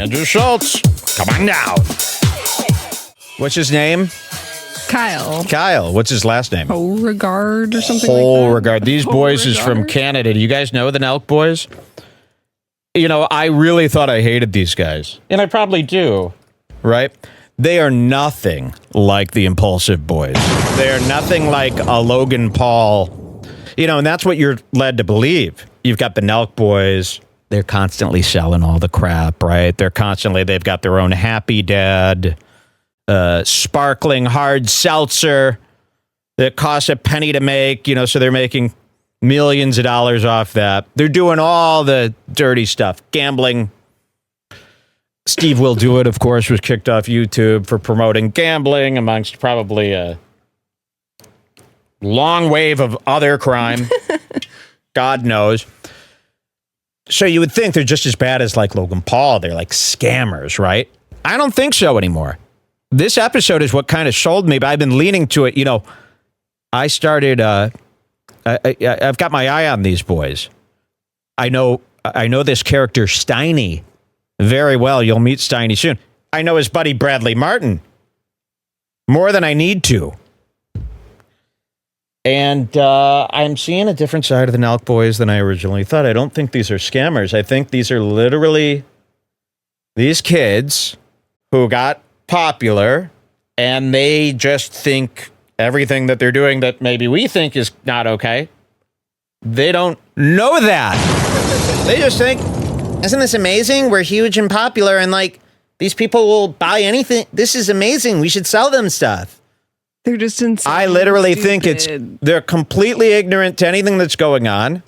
Andrew Schultz, come on down. What's his name? Kyle. Kyle. What's his last name? Beauregard or something like that. Beauregard. These boys is from Canada. Do you guys know the NELK Boys? You know, I really thought I hated these guys. And I probably do. Right? They are nothing like the Impulsive Boys. They are nothing like a Logan Paul. You know, and that's what you're led to believe. You've got the NELK Boys. They're constantly selling all the crap, right? They've got their own Happy Dad, sparkling hard seltzer that costs a penny to make, you know, so they're making millions of dollars off that. They're doing all the dirty stuff, gambling. Steve Will Do It, of course, was kicked off YouTube for promoting gambling amongst probably a long wave of other crime. God knows. So you would think they're just as bad as like Logan Paul. They're like scammers, right? I don't think so anymore. This episode is what kind of sold me, but I've been leaning to it. You know, I started, I've got my eye on these boys. I know this character Steiny very well. You'll meet Steiny soon. I know his buddy Bradley Martin more than I need to. And I'm seeing a different side of the NELK Boys than I originally thought. I don't think these are scammers. I think these are literally these kids who got popular and they just think everything that they're doing that maybe we think is not okay. They don't know that. They just think, isn't this amazing? We're huge and popular and like these people will buy anything. This is amazing. We should sell them stuff. They're just insane. I literally think they're completely ignorant to anything that's going on.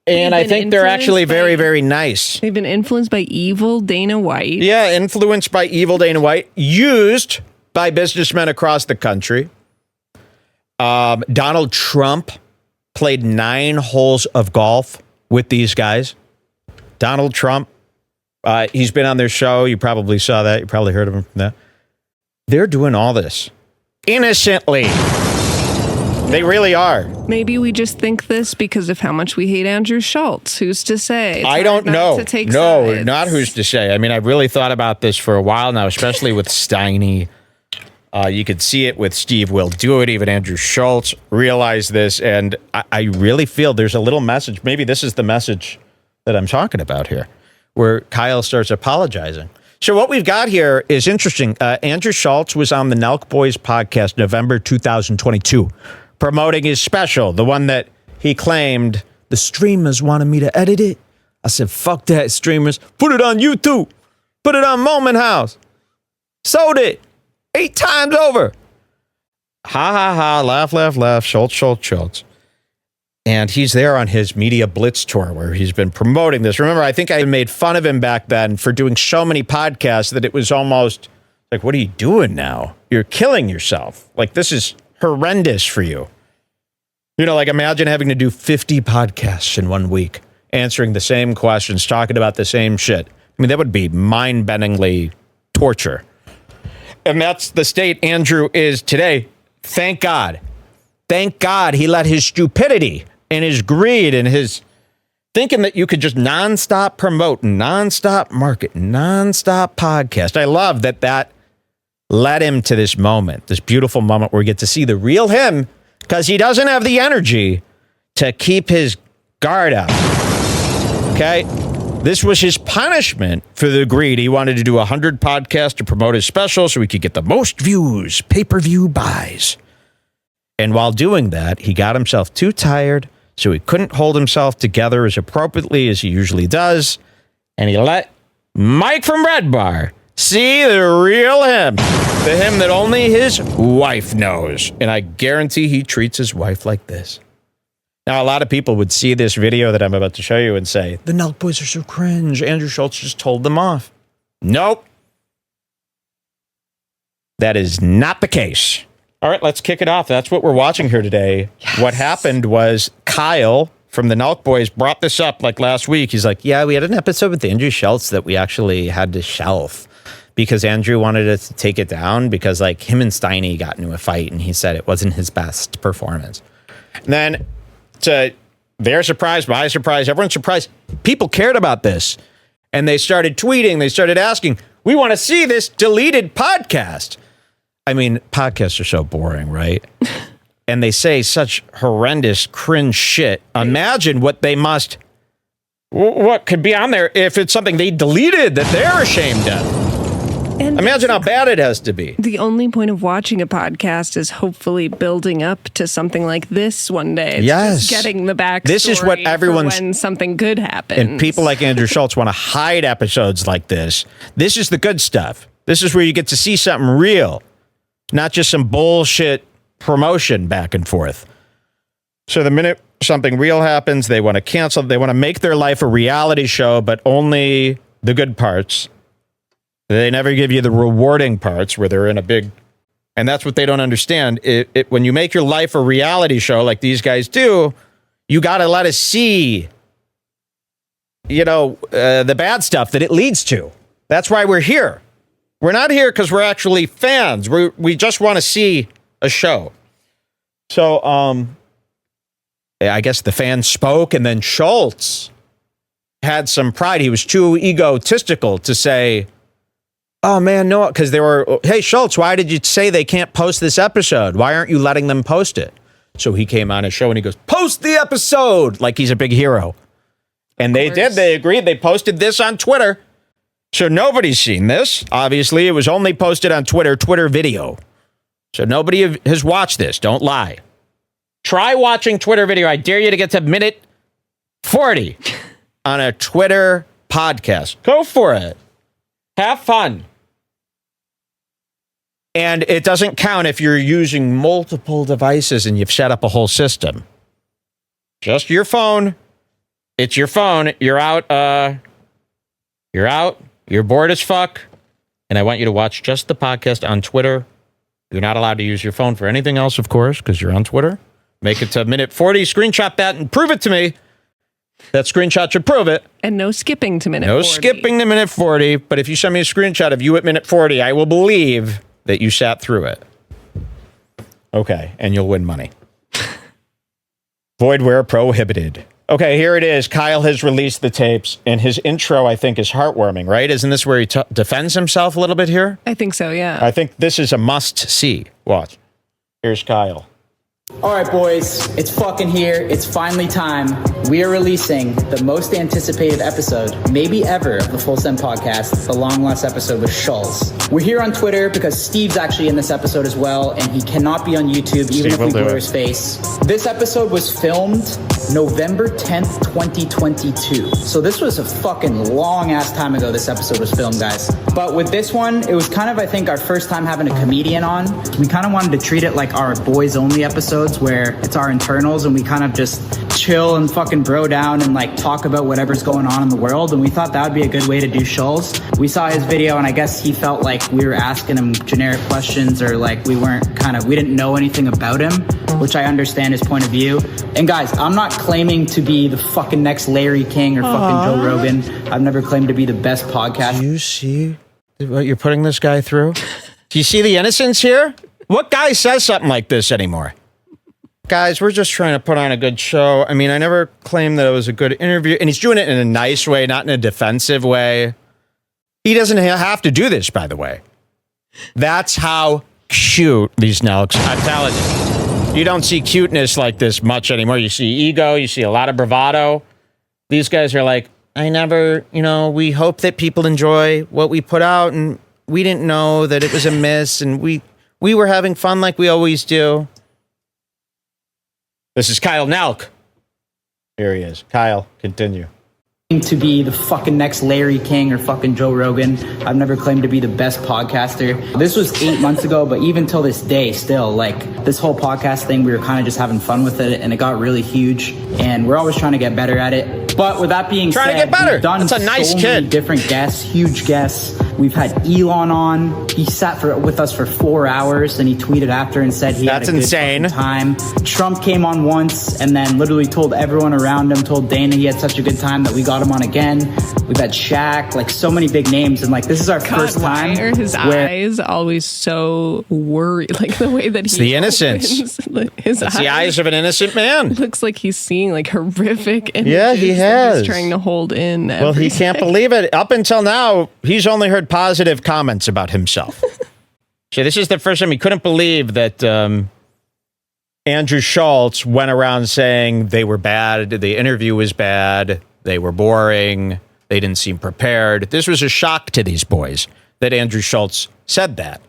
And I think they're actually very, very nice. They've been influenced by evil Dana White. Yeah, influenced by evil Dana White. Used by businessmen across the country. Donald Trump played 9 holes of golf with these guys. Donald Trump, he's been on their show. You probably saw that. You probably heard of him from that. They're doing all this innocently. They really are. Maybe we just think this because of how much we hate Andrew Schultz. Who's to say? I don't know. No, not who's to say. I mean, I've really thought about this for a while now, especially with Steiny. You could see it with Steve Will Do It. Even Andrew Schultz realized this. And I really feel there's a little message. Maybe this is the message that I'm talking about here, where Kyle starts apologizing. So what we've got here is interesting. Andrew Schultz was on the NELK Boys podcast November 2022, promoting his special, the one that he claimed the streamers wanted me to edit it. I said, fuck that, streamers. Put it on YouTube. Put it on Moment House. Sold it 8 times over. Ha, ha, ha. Laugh, laugh, laugh. Schultz, Schultz, Schultz. And he's there on his Media Blitz tour where he's been promoting this. Remember, I think I made fun of him back then for doing so many podcasts that it was almost like, what are you doing now? You're killing yourself. Like, this is horrendous for you. You know, like imagine having to do 50 podcasts in 1 week, answering the same questions, talking about the same shit. I mean, that would be mind-bendingly torture. And that's the state Andrew is today. Thank God. Thank God he let his stupidity and his greed and his thinking that you could just nonstop promote, nonstop market, nonstop podcast. I love that led him to this moment, this beautiful moment where we get to see the real him because he doesn't have the energy to keep his guard up. Okay? This was his punishment for the greed. He wanted to do 100 podcasts to promote his special so he could get the most views, pay-per-view buys. And while doing that, he got himself too tired, so he couldn't hold himself together as appropriately as he usually does. And he let Mike from REDBAR see the real him. The him that only his wife knows. And I guarantee he treats his wife like this. Now, a lot of people would see this video that I'm about to show you and say, the NELK Boys are so cringe. Andrew Schultz just told them off. Nope. That is not the case. All right, let's kick it off. That's what we're watching here today. Yes. What happened was Kyle from the NELK Boys brought this up like last week. He's like, yeah, we had an episode with Andrew Schultz that we actually had to shelf because Andrew wanted us to take it down because like him and Steiny got into a fight and he said it wasn't his best performance. And then to their surprise, my surprise, everyone's surprised, people cared about this. And they started tweeting. They started asking, we want to see this deleted podcast. I mean, podcasts are so boring, right? And they say such horrendous, cringe shit. Imagine what could be on there if it's something they deleted that they're ashamed of. And imagine how bad it has to be. The only point of watching a podcast is hopefully building up to something like this one day. It's just getting the backstory. This is what everyone's when something good happens. And people like Andrew Schultz want to hide episodes like this. This is the good stuff. This is where you get to see something real, not just some bullshit promotion back and forth. So the minute something real happens, they want to cancel. They want to make their life a reality show, but only the good parts. They never give you the rewarding parts where they're in a big... And that's what they don't understand. When you make your life a reality show like these guys do, you got to let us see, the bad stuff that it leads to. That's why we're here. We're not here because we're actually fans. We just want to see a show. So, I guess the fans spoke, and then Schultz had some pride. He was too egotistical to say... Oh, man, no, because they were, hey, Schultz, why did you say they can't post this episode? Why aren't you letting them post it? So he came on his show and he goes, post the episode, like he's a big hero. And they did. They agreed. They posted this on Twitter. So nobody's seen this. Obviously, it was only posted on Twitter video. So nobody has watched this. Don't lie. Try watching Twitter video. I dare you to get to minute 40 on a Twitter podcast. Go for it. Have fun. And it doesn't count if you're using multiple devices and you've set up a whole system. Just your phone. It's your phone. You're out. You're bored as fuck. And I want you to watch just the podcast on Twitter. You're not allowed to use your phone for anything else, of course, because you're on Twitter. Make it to minute 40. Screenshot that and prove it to me. That screenshot should prove it. And no skipping to minute 40. No skipping to minute 40. But if you send me a screenshot of you at minute 40, I will believe that you sat through it. Okay, and you'll win money. Void where prohibited. Okay, here it is. Kyle has released the tapes, and his intro, I think, is heartwarming, right? Isn't this where he defends himself a little bit here? I think so, yeah. I think this is a must-see. Watch. Here's Kyle. All right, boys, it's fucking here. It's finally time. We are releasing the most anticipated episode, maybe ever, of the Full Send podcast, the long lost episode with Schultz. We're here on Twitter because Steve's actually in this episode as well, and he cannot be on YouTube even if we blur his face. This episode was filmed November 10th, 2022. So this was a fucking long ass time ago this episode was filmed, guys. But with this one, it was kind of, I think, our first time having a comedian on. We kind of wanted to treat it like our boys only episodes where it's our internals and we kind of just chill and fucking bro down and like talk about whatever's going on in the world. And we thought that would be a good way to do Schultz. We saw his video and I guess he felt like we were asking him generic questions or like we didn't know anything about him, which I understand his point of view. And guys, I'm not claiming to be the fucking next Larry King or fucking Joe Rogan. I've never claimed to be the best podcast. Do you see what you're putting this guy through? Do you see the innocence here? What guy says something like this anymore? Guys, we're just trying to put on a good show. I mean, I never claimed that it was a good interview. And he's doing it in a nice way, not in a defensive way. He doesn't have to do this, by the way. That's how cute these Nelks. I'm telling you. You don't see cuteness like this much anymore. You see ego. You see a lot of bravado. These guys are like, we hope that people enjoy what we put out. And we didn't know that it was a miss. And we were having fun like we always do. This is Kyle Nelk. Here he is. Kyle, continue. To be the fucking next Larry King or fucking Joe Rogan. I've never claimed to be the best podcaster. This was 8 months ago, but even till this day, still, like, this whole podcast thing, we were kind of just having fun with it, and it got really huge, and we're always trying to get better at it. But with that being said, to get better. We've done That's a nice so kid. many different guests, huge guests. We've had Elon on. He sat with us for 4 hours, and he tweeted after and said he had a good time. Trump came on once and then literally told everyone around him, told Dana he had such a good time that we got him on again. We've had Shaq, like so many big names, and like this is our first time. Why are his eyes always so worried? Like the way that it's the innocence. It's the eyes of an innocent man. Looks like he's seeing like horrific images. Yeah, he has. He's trying to hold in. Well, he can't believe it. Up until now, he's only heard positive comments about himself. So this is the first time he couldn't believe that Andrew Schultz went around saying they were bad, the interview was bad, they were boring, they didn't seem prepared. This was a shock to these boys that Andrew Schultz said that.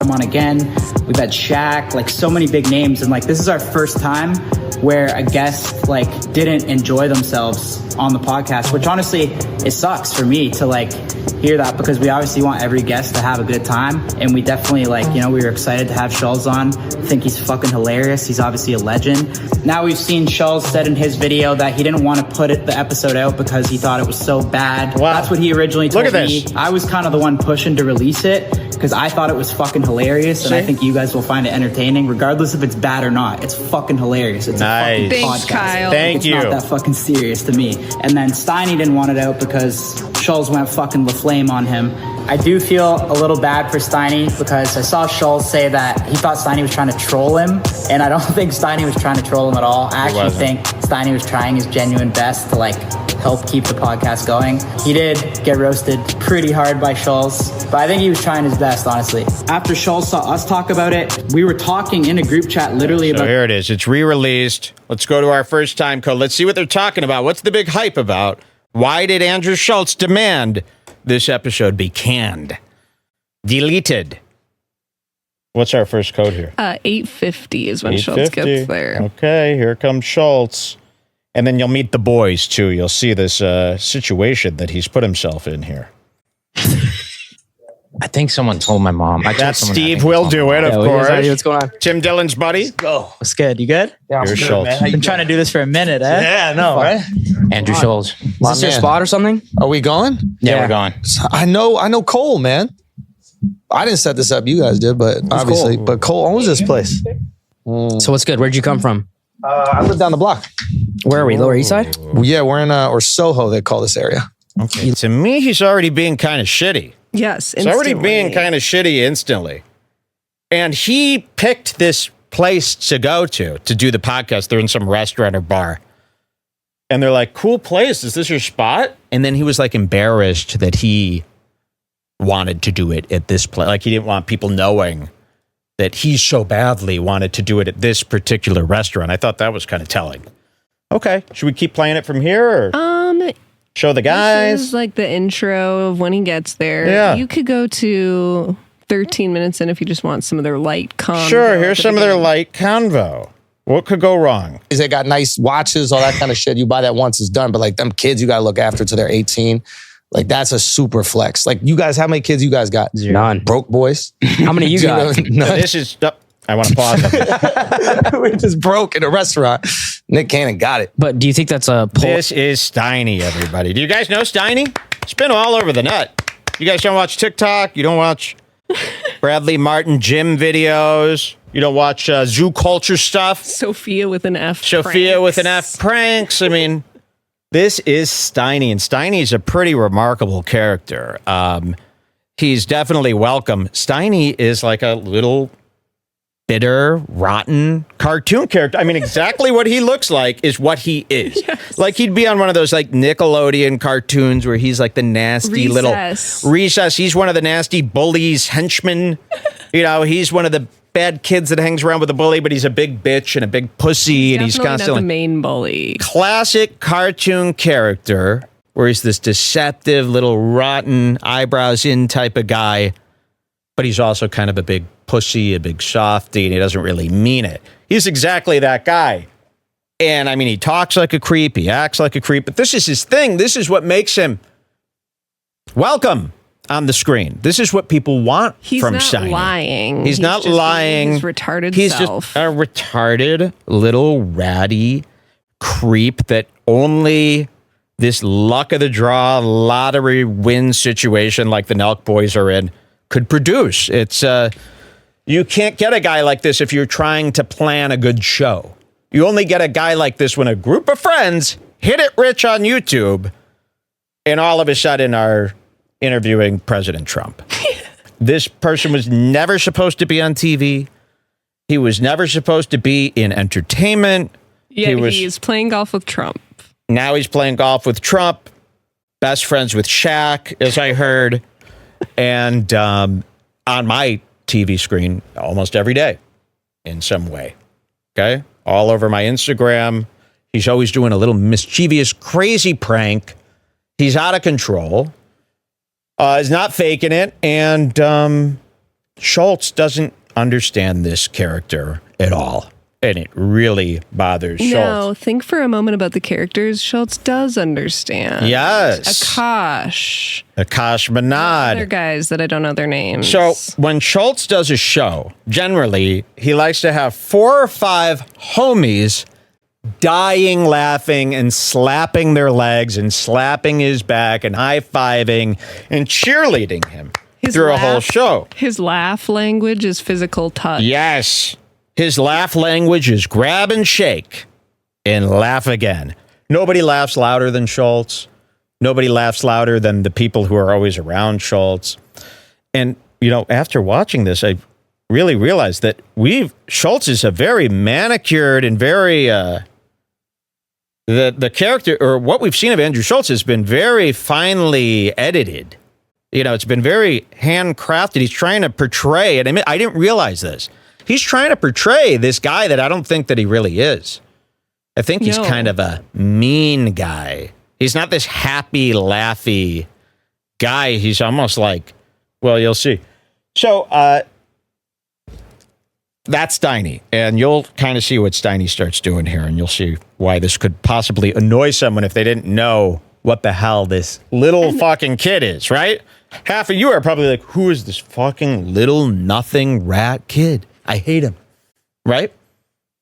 I'm on again. We've had Shaq, like so many big names, and like this is our first time where a guest like didn't enjoy themselves on the podcast, which honestly it sucks for me to like hear that, because we obviously want every guest to have a good time, and we definitely like, you know, we were excited to have Schultz on. I think he's fucking hilarious. He's obviously a legend. Now we've seen Schultz said in his video that he didn't want to put the episode out because he thought it was so bad. Wow. That's what he originally told me. I was kind of the one pushing to release it because I thought it was fucking hilarious, and I think you guys will find it entertaining regardless if it's bad or not. It's fucking hilarious. It's a fucking podcast. Kyle. Thank you. It's not that fucking serious to me. And then Steiny didn't want it out because Schultz went fucking LaFlame on him. I do feel a little bad for Steiny because I saw Schultz say that he thought Steiny was trying to troll him, and I don't think Steiny was trying to troll him at all. I actually think Steiny was trying his genuine best to like help keep the podcast going. He did get roasted pretty hard by Schultz, but I think he was trying his best, honestly. After Schultz saw us talk about it, we were talking in a group chat literally about... So here it is. It's re-released. Let's go to our first time code. Let's see what they're talking about. What's the big hype about? Why did Andrew Schultz demand this episode be canned? Deleted. What's our first code here? 850 is when Schultz gets there. Okay, here comes Schultz. And then you'll meet the boys, too. You'll see this situation that he's put himself in here. I think someone told my mom. That's Steve will do it, of course. What's going on? Tim Dillon's buddy. Let's go. What's good? You good? Yeah, Here's Schultz. I've been trying to do this for a minute, eh? Yeah, I know, right? Andrew Schultz. Is this your spot or something? Are we going? Yeah, we're going. I know Cole, man. I didn't set this up. You guys did, but obviously. Cole? But Cole owns this place. So what's good? Where'd you come from? I live down the block. Where are we? Lower East Side? Yeah, we're in or Soho, they call this area. Okay. To me, he's already being kind of shitty. Yes, he's already being kind of shitty instantly. And he picked this place to go to do the podcast. They're in some restaurant or bar. And they're like, cool place. Is this your spot? And then he was like embarrassed that he wanted to do it at this place. Like he didn't want people knowing that he so badly wanted to do it at this particular restaurant. I thought that was kind of telling. Okay. Should we keep playing it from here? Or show the guys? This is like the intro of when he gets there. Yeah. You could go to 13 minutes in if you just want some of their light convo. Sure, here's some of their light convo. What could go wrong? They got nice watches, all that kind of shit. You buy that once, it's done. But like them kids, you got to look after till they're 18. Like that's a super flex. Like you guys, how many kids you guys got? None. Broke boys? How many you got? None. This is... I want to pause. We just broke in a restaurant. Nick Cannon got it. But do you think that's a pull? This is Steiny, everybody. Do you guys know Steiny? It's been all over the net. You guys don't watch TikTok? You don't watch Bradley Martin gym videos? You don't watch zoo culture stuff? Sophia with an F. Sophia with an F pranks. I mean, this is Steiny, and Steiny's a pretty remarkable character. He's definitely welcome. Steiny is like a little bitter, rotten cartoon character. I mean, exactly what he looks like is what he is. Yes. Like he'd be on one of those like Nickelodeon cartoons where he's like the nasty little Recess. He's one of the nasty bullies, henchmen. You know, he's one of the bad kids that hangs around with a bully, but he's a big bitch and a big pussy, and he's constantly not the main bully. Classic cartoon character where he's this deceptive little rotten eyebrows in type of guy, but he's also kind of a big pussy, a big softy, and he doesn't really mean it. He's exactly that guy. And I mean, he talks like a creep, he acts like a creep, but this is his thing. This is what makes him welcome on the screen. This is what people want from Steiny. He's not lying. He's not lying. His retarded He's self. Just a retarded little ratty creep that only this luck of the draw, lottery win situation like the Nelk Boys are in could produce. It's you can't get a guy like this if you're trying to plan a good show. You only get a guy like this when a group of friends hit it rich on YouTube and all of a sudden are interviewing President Trump. This person was never supposed to be on TV. He was never supposed to be in entertainment. Yeah, he's playing golf with Trump. Now he's playing golf with Trump, best friends with Shaq, as I heard, and on my TV screen almost every day in some way. Okay? All over my Instagram. He's always doing a little mischievous, crazy prank. He's out of control. He's not faking it. And Schultz doesn't understand this character at all. And it really bothers Schultz. No, think for a moment about the characters Schultz does understand. Yes. Akash Manad. Other guys that I don't know their names. So when Schultz does a show, generally, he likes to have 4 or 5 homies dying laughing and slapping their legs and slapping his back and high-fiving and cheerleading him through a whole show. His laugh language is physical touch. Yes. His laugh language is grab and shake and laugh again. Nobody laughs louder than Schultz. Nobody laughs louder than the people who are always around Schultz. And, you know, after watching this, I really realized that Schultz is a very manicured and very, the character, or what we've seen of Andrew Schultz has been very finely edited. You know, it's been very handcrafted. He's trying to portray, and I didn't realize this. He's trying to portray this guy that I don't think that he really is. I think he's kind of a mean guy. He's not this happy, laughy guy. He's almost like, well, you'll see. So that's Steiny. And you'll kind of see what Steiny starts doing here. And you'll see why this could possibly annoy someone if they didn't know what the hell this little fucking kid is, right? Half of you are probably like, who is this fucking little nothing rat kid? I hate him, right?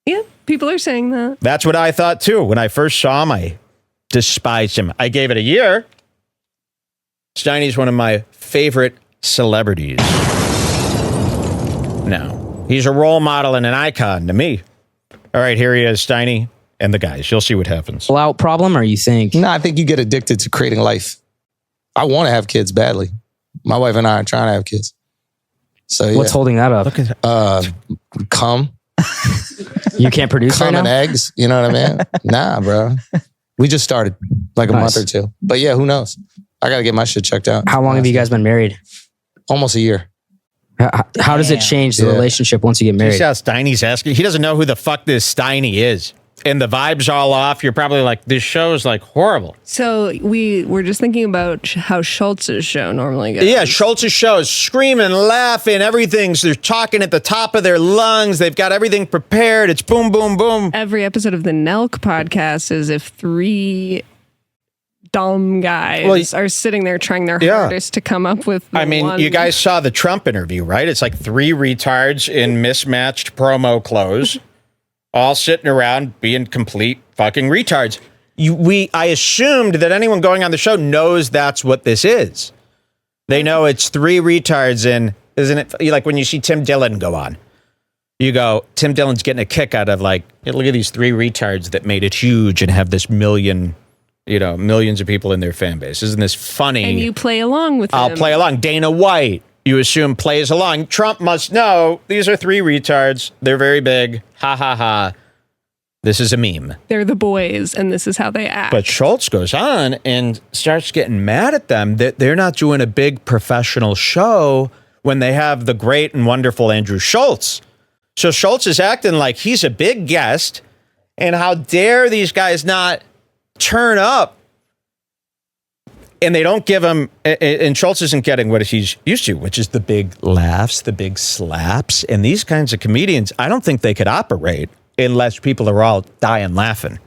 Yeah, people are saying that. That's what I thought, too. When I first saw him, I despised him. I gave it a year. Steiny's one of my favorite celebrities. Now, he's a role model and an icon to me. All right, here he is, Steiny and the guys. You'll see what happens. Full-out problem, or you think? No, I think you get addicted to creating life. I want to have kids badly. My wife and I are trying to have kids. So yeah. What's holding that up? Look at that. Cum. You can't produce cum right now? and eggs. You know what I mean? Nah, bro. We just started like a month or two. But yeah, who knows? I got to get my shit checked out. How long have you guys been married? Almost a year. How does it change the relationship once you get married? You see how Steiny's asking? He doesn't know who the fuck this Steiny is. And the vibe's all off. You're probably like, this show is like horrible. So we're just thinking about how Schultz's show normally goes. Yeah, Schultz's show is screaming, laughing, everything. So they're talking at the top of their lungs. They've got everything prepared. It's boom, boom, boom. Every episode of the Nelk podcast is if 3 dumb guys are sitting there trying their hardest to come up with you guys saw the Trump interview, right? It's like 3 retards in mismatched promo clothes. All sitting around being complete fucking retards. I assumed that anyone going on the show knows that's what this is. They know it's 3 retards, and isn't it like when you see Tim Dillon go on? You go, Tim Dillon's getting a kick out of like, look at these 3 retards that made it huge and have this millions of people in their fan base. Isn't this funny? And you play along with them. I'll play along. Dana White, you assume, plays along. Trump must know these are 3 retards. They're very big. Ha, ha, ha. This is a meme. They're the boys, and this is how they act. But Schultz goes on and starts getting mad at them that they're not doing a big professional show when they have the great and wonderful Andrew Schultz. So Schultz is acting like he's a big guest, and how dare these guys not turn up? And they don't give him, and Schultz isn't getting what he's used to, which is the big laughs, the big slaps. And these kinds of comedians, I don't think they could operate unless people are all dying laughing.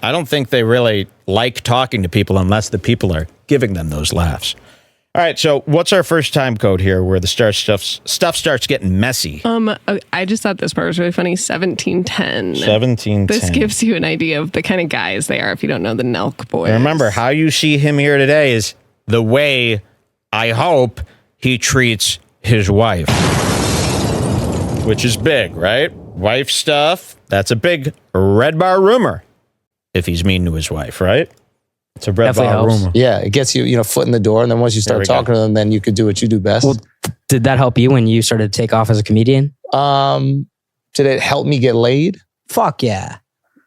I don't think they really like talking to people unless the people are giving them those laughs. All right, so what's our first time code here where the stuff starts getting messy? I just thought this part was really funny. 1710. 1710. This gives you an idea of the kind of guys they are if you don't know the Nelk Boys. And remember, how you see him here today is the way, I hope, he treats his wife. Which is big, right? Wife stuff, that's a big REDBAR rumor. If he's mean to his wife, right? It's a REDBAR rumor. Yeah, it gets you, foot in the door, and then once you start talking to them, then you could do what you do best. Well, did that help you when you started to take off as a comedian? Did it help me get laid? Fuck yeah.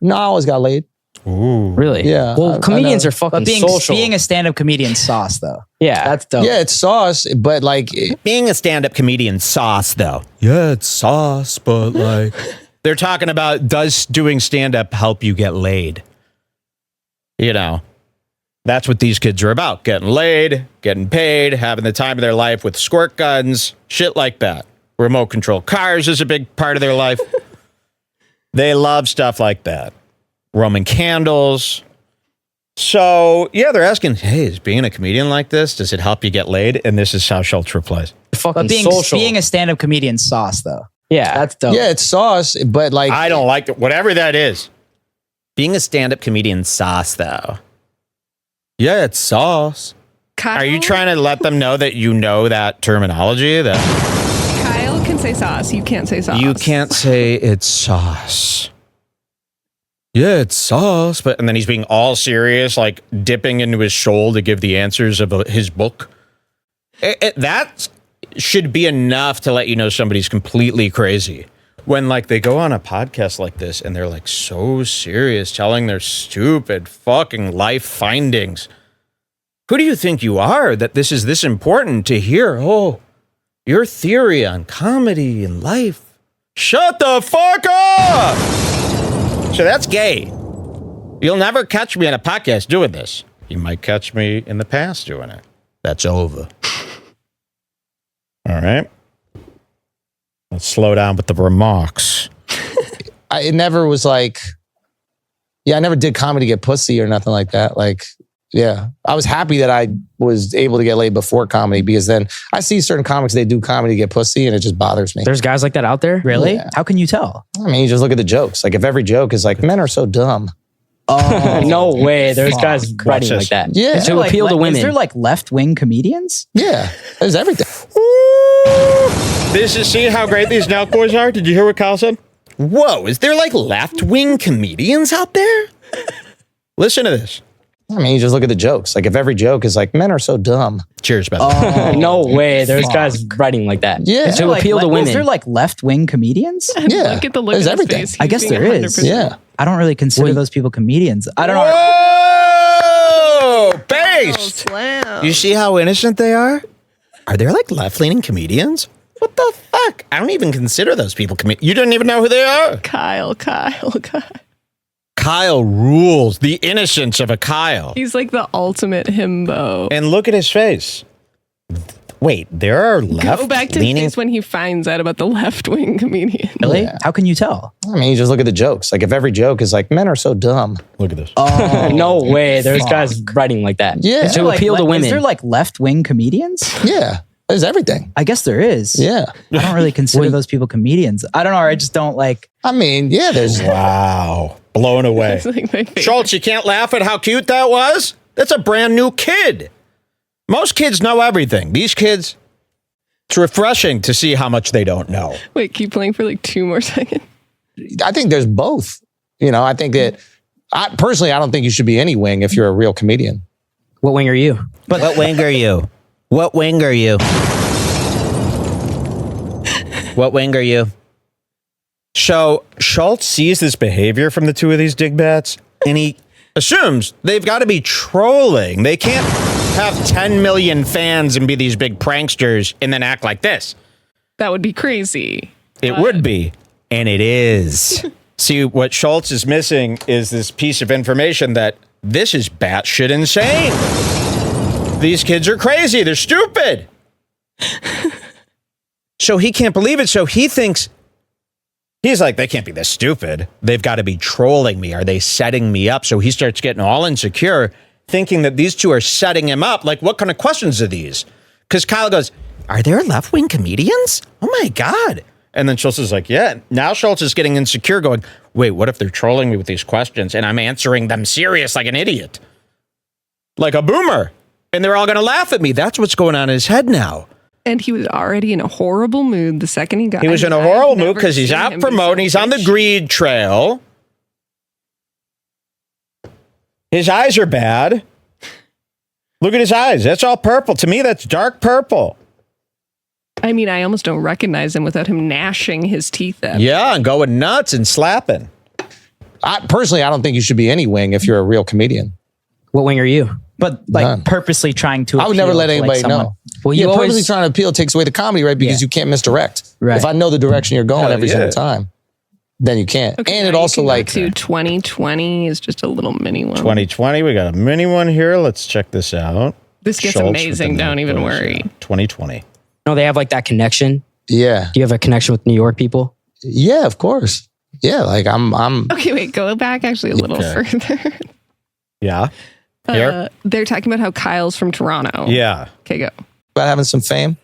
No, I always got laid. Ooh. Really? Yeah. Well, comedians are fucking social. Being a stand-up comedian sauce, though. Yeah. That's dope. Yeah, it's sauce, but like... Being a stand-up comedian sauce, though. Yeah, it's sauce, but like... They're talking about, does doing stand-up help you get laid? You know, that's what these kids are about. Getting laid, getting paid, having the time of their life with squirt guns, shit like that. Remote control cars is a big part of their life. They love stuff like that. Roman candles. So, yeah, they're asking, hey, is being a comedian like this, does it help you get laid? And this is how Schultz replies. Fucking Being a stand-up comedian sauce, though. Yeah. That's dope. Yeah, it's sauce, but like... I don't like it, whatever that is. Being a stand-up comedian sauce, though. Yeah, it's sauce. Kyle? Are you trying to let them know that you know that terminology? That Kyle can say sauce. You can't say sauce. you can't say it's sauce. Yeah, it's sauce. And then he's being all serious, like dipping into his shoal to give the answers of his book. That should be enough to let you know somebody's completely crazy. When like they go on a podcast like this and they're like so serious, telling their stupid fucking life findings. Who do you think you are that this is this important to hear? Oh, your theory on comedy and life. Shut the fuck up! So that's gay. You'll never catch me on a podcast doing this. You might catch me in the past doing it. That's over. All right. Let's slow down with the remarks. It never was like, I never did comedy to get pussy or nothing like that. Like, yeah, I was happy that I was able to get laid before comedy because then I see certain comics, they do comedy to get pussy and it just bothers me. There's guys like that out there? Really? Yeah. How can you tell? I mean, you just look at the jokes. Like if every joke is like, men are so dumb. Oh, no way. There's guys writing this. like that. Yeah. To appeal to women. Is there like left-wing comedians? Yeah, there's everything. This is, see how great these Nelk Boys are? Did you hear what Kyle said? Whoa, is there like left-wing comedians out there? Listen to this. I mean, you just look at the jokes. Like if every joke is like, men are so dumb. Cheers, Beth. Oh, no way. There's guys writing like that. Yeah. To appeal to women. Is there like left-wing comedians? Yeah. Look at the look There's of his everything. face. I guess He's being there is. 100%. Yeah. I don't really consider those people comedians. I don't know. Whoa! Oh, Based! slam. You see how innocent they are? Are there like left-leaning comedians? What the fuck? I don't even consider those people You don't even know who they are. Kyle. Kyle rules. The innocence of a Kyle. He's like the ultimate himbo. And look at his face. Wait, there are Go back to his left-leaning... face when he finds out about the left-wing comedian. Really? Yeah. How can you tell? I mean, you just look at the jokes. Like if every joke is like, men are so dumb. Look at this. Oh, no way. There's guys writing like that. Yeah. To appeal to women. Is there like left-wing comedians? Yeah, there's everything. I guess there is. Yeah. I don't really consider those people comedians. I don't know. I just don't like. I mean, yeah, there's... Wow. Blown away. It's like my favorite. Schultz, you can't laugh at how cute that was? That's a brand new kid. Most kids know everything. These kids, it's refreshing to see how much they don't know. Wait, keep playing for like 2 more seconds. I think there's both. I think that... personally, I don't think you should be any wing if you're a real comedian. What wing are you? What wing are you? What wing are you? What wing are you? So Schultz sees this behavior from the two of these digbats, and he assumes they've got to be trolling. They can't have 10 million fans and be these big pranksters and then act like this. That would be crazy. It would be, and it is. See, what Schultz is missing is this piece of information that this is batshit insane. These kids are crazy. They're stupid. So he can't believe it. So he thinks, he's like, they can't be this stupid. They've got to be trolling me. Are they setting me up? So he starts getting all insecure, thinking that these two are setting him up. Like, what kind of questions are these? Because Kyle goes, are there left-wing comedians? Oh my God. And then Schultz is like, yeah. Now Schultz is getting insecure going, wait, what if they're trolling me with these questions and I'm answering them serious like an idiot? Like a boomer. And they're all going to laugh at me. That's what's going on in his head now. And he was already in a horrible mood the second he got. He was in a horrible mood because he's out promoting. He's on the greed trail. His eyes are bad. Look at his eyes. That's all purple. To me, that's dark purple. I mean, I almost don't recognize him without him gnashing his teeth at me. Yeah, and going nuts and slapping. Personally, I don't think you should be any wing if you're a real comedian. What wing are you? But like purposely trying to. I would never let anybody know. Well, you always purposely trying to appeal takes away the comedy, right? Because you can't misdirect. Right. If I know the direction you're going every single time, then you can't. Okay, and it also like to 2020 is just a little mini one. 2020, we got a mini one here. Let's check this out. This gets Schultz amazing. Don't even worry. 2020. No, they have like that connection. Yeah. Do you have a connection with New York people? Yeah, of course. Yeah, like I'm. Okay, wait. Go back actually a little further. Yeah. Here? They're talking about how Kyle's from Toronto. Yeah. Okay, go. About having some fame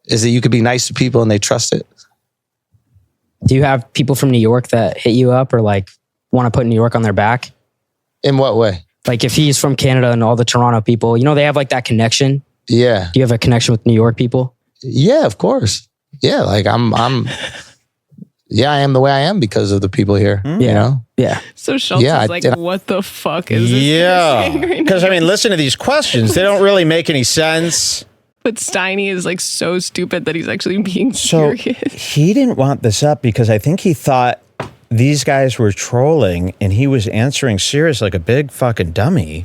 is that you could be nice to people and they trust it. Do you have people from New York that hit you up or like want to put New York on their back? In what way? Like if he's from Canada and all the Toronto people, you know, they have like that connection. Yeah. Do you have a connection with New York people? Yeah, of course. Yeah, like yeah, I am the way I am because of the people here. You know? Yeah. So Schultz is like, what the fuck is this? Yeah. Because, I mean, listen to these questions. They don't really make any sense. But Steiny is like so stupid that he's actually being serious. He didn't want this up because I think he thought these guys were trolling and he was answering serious like a big fucking dummy.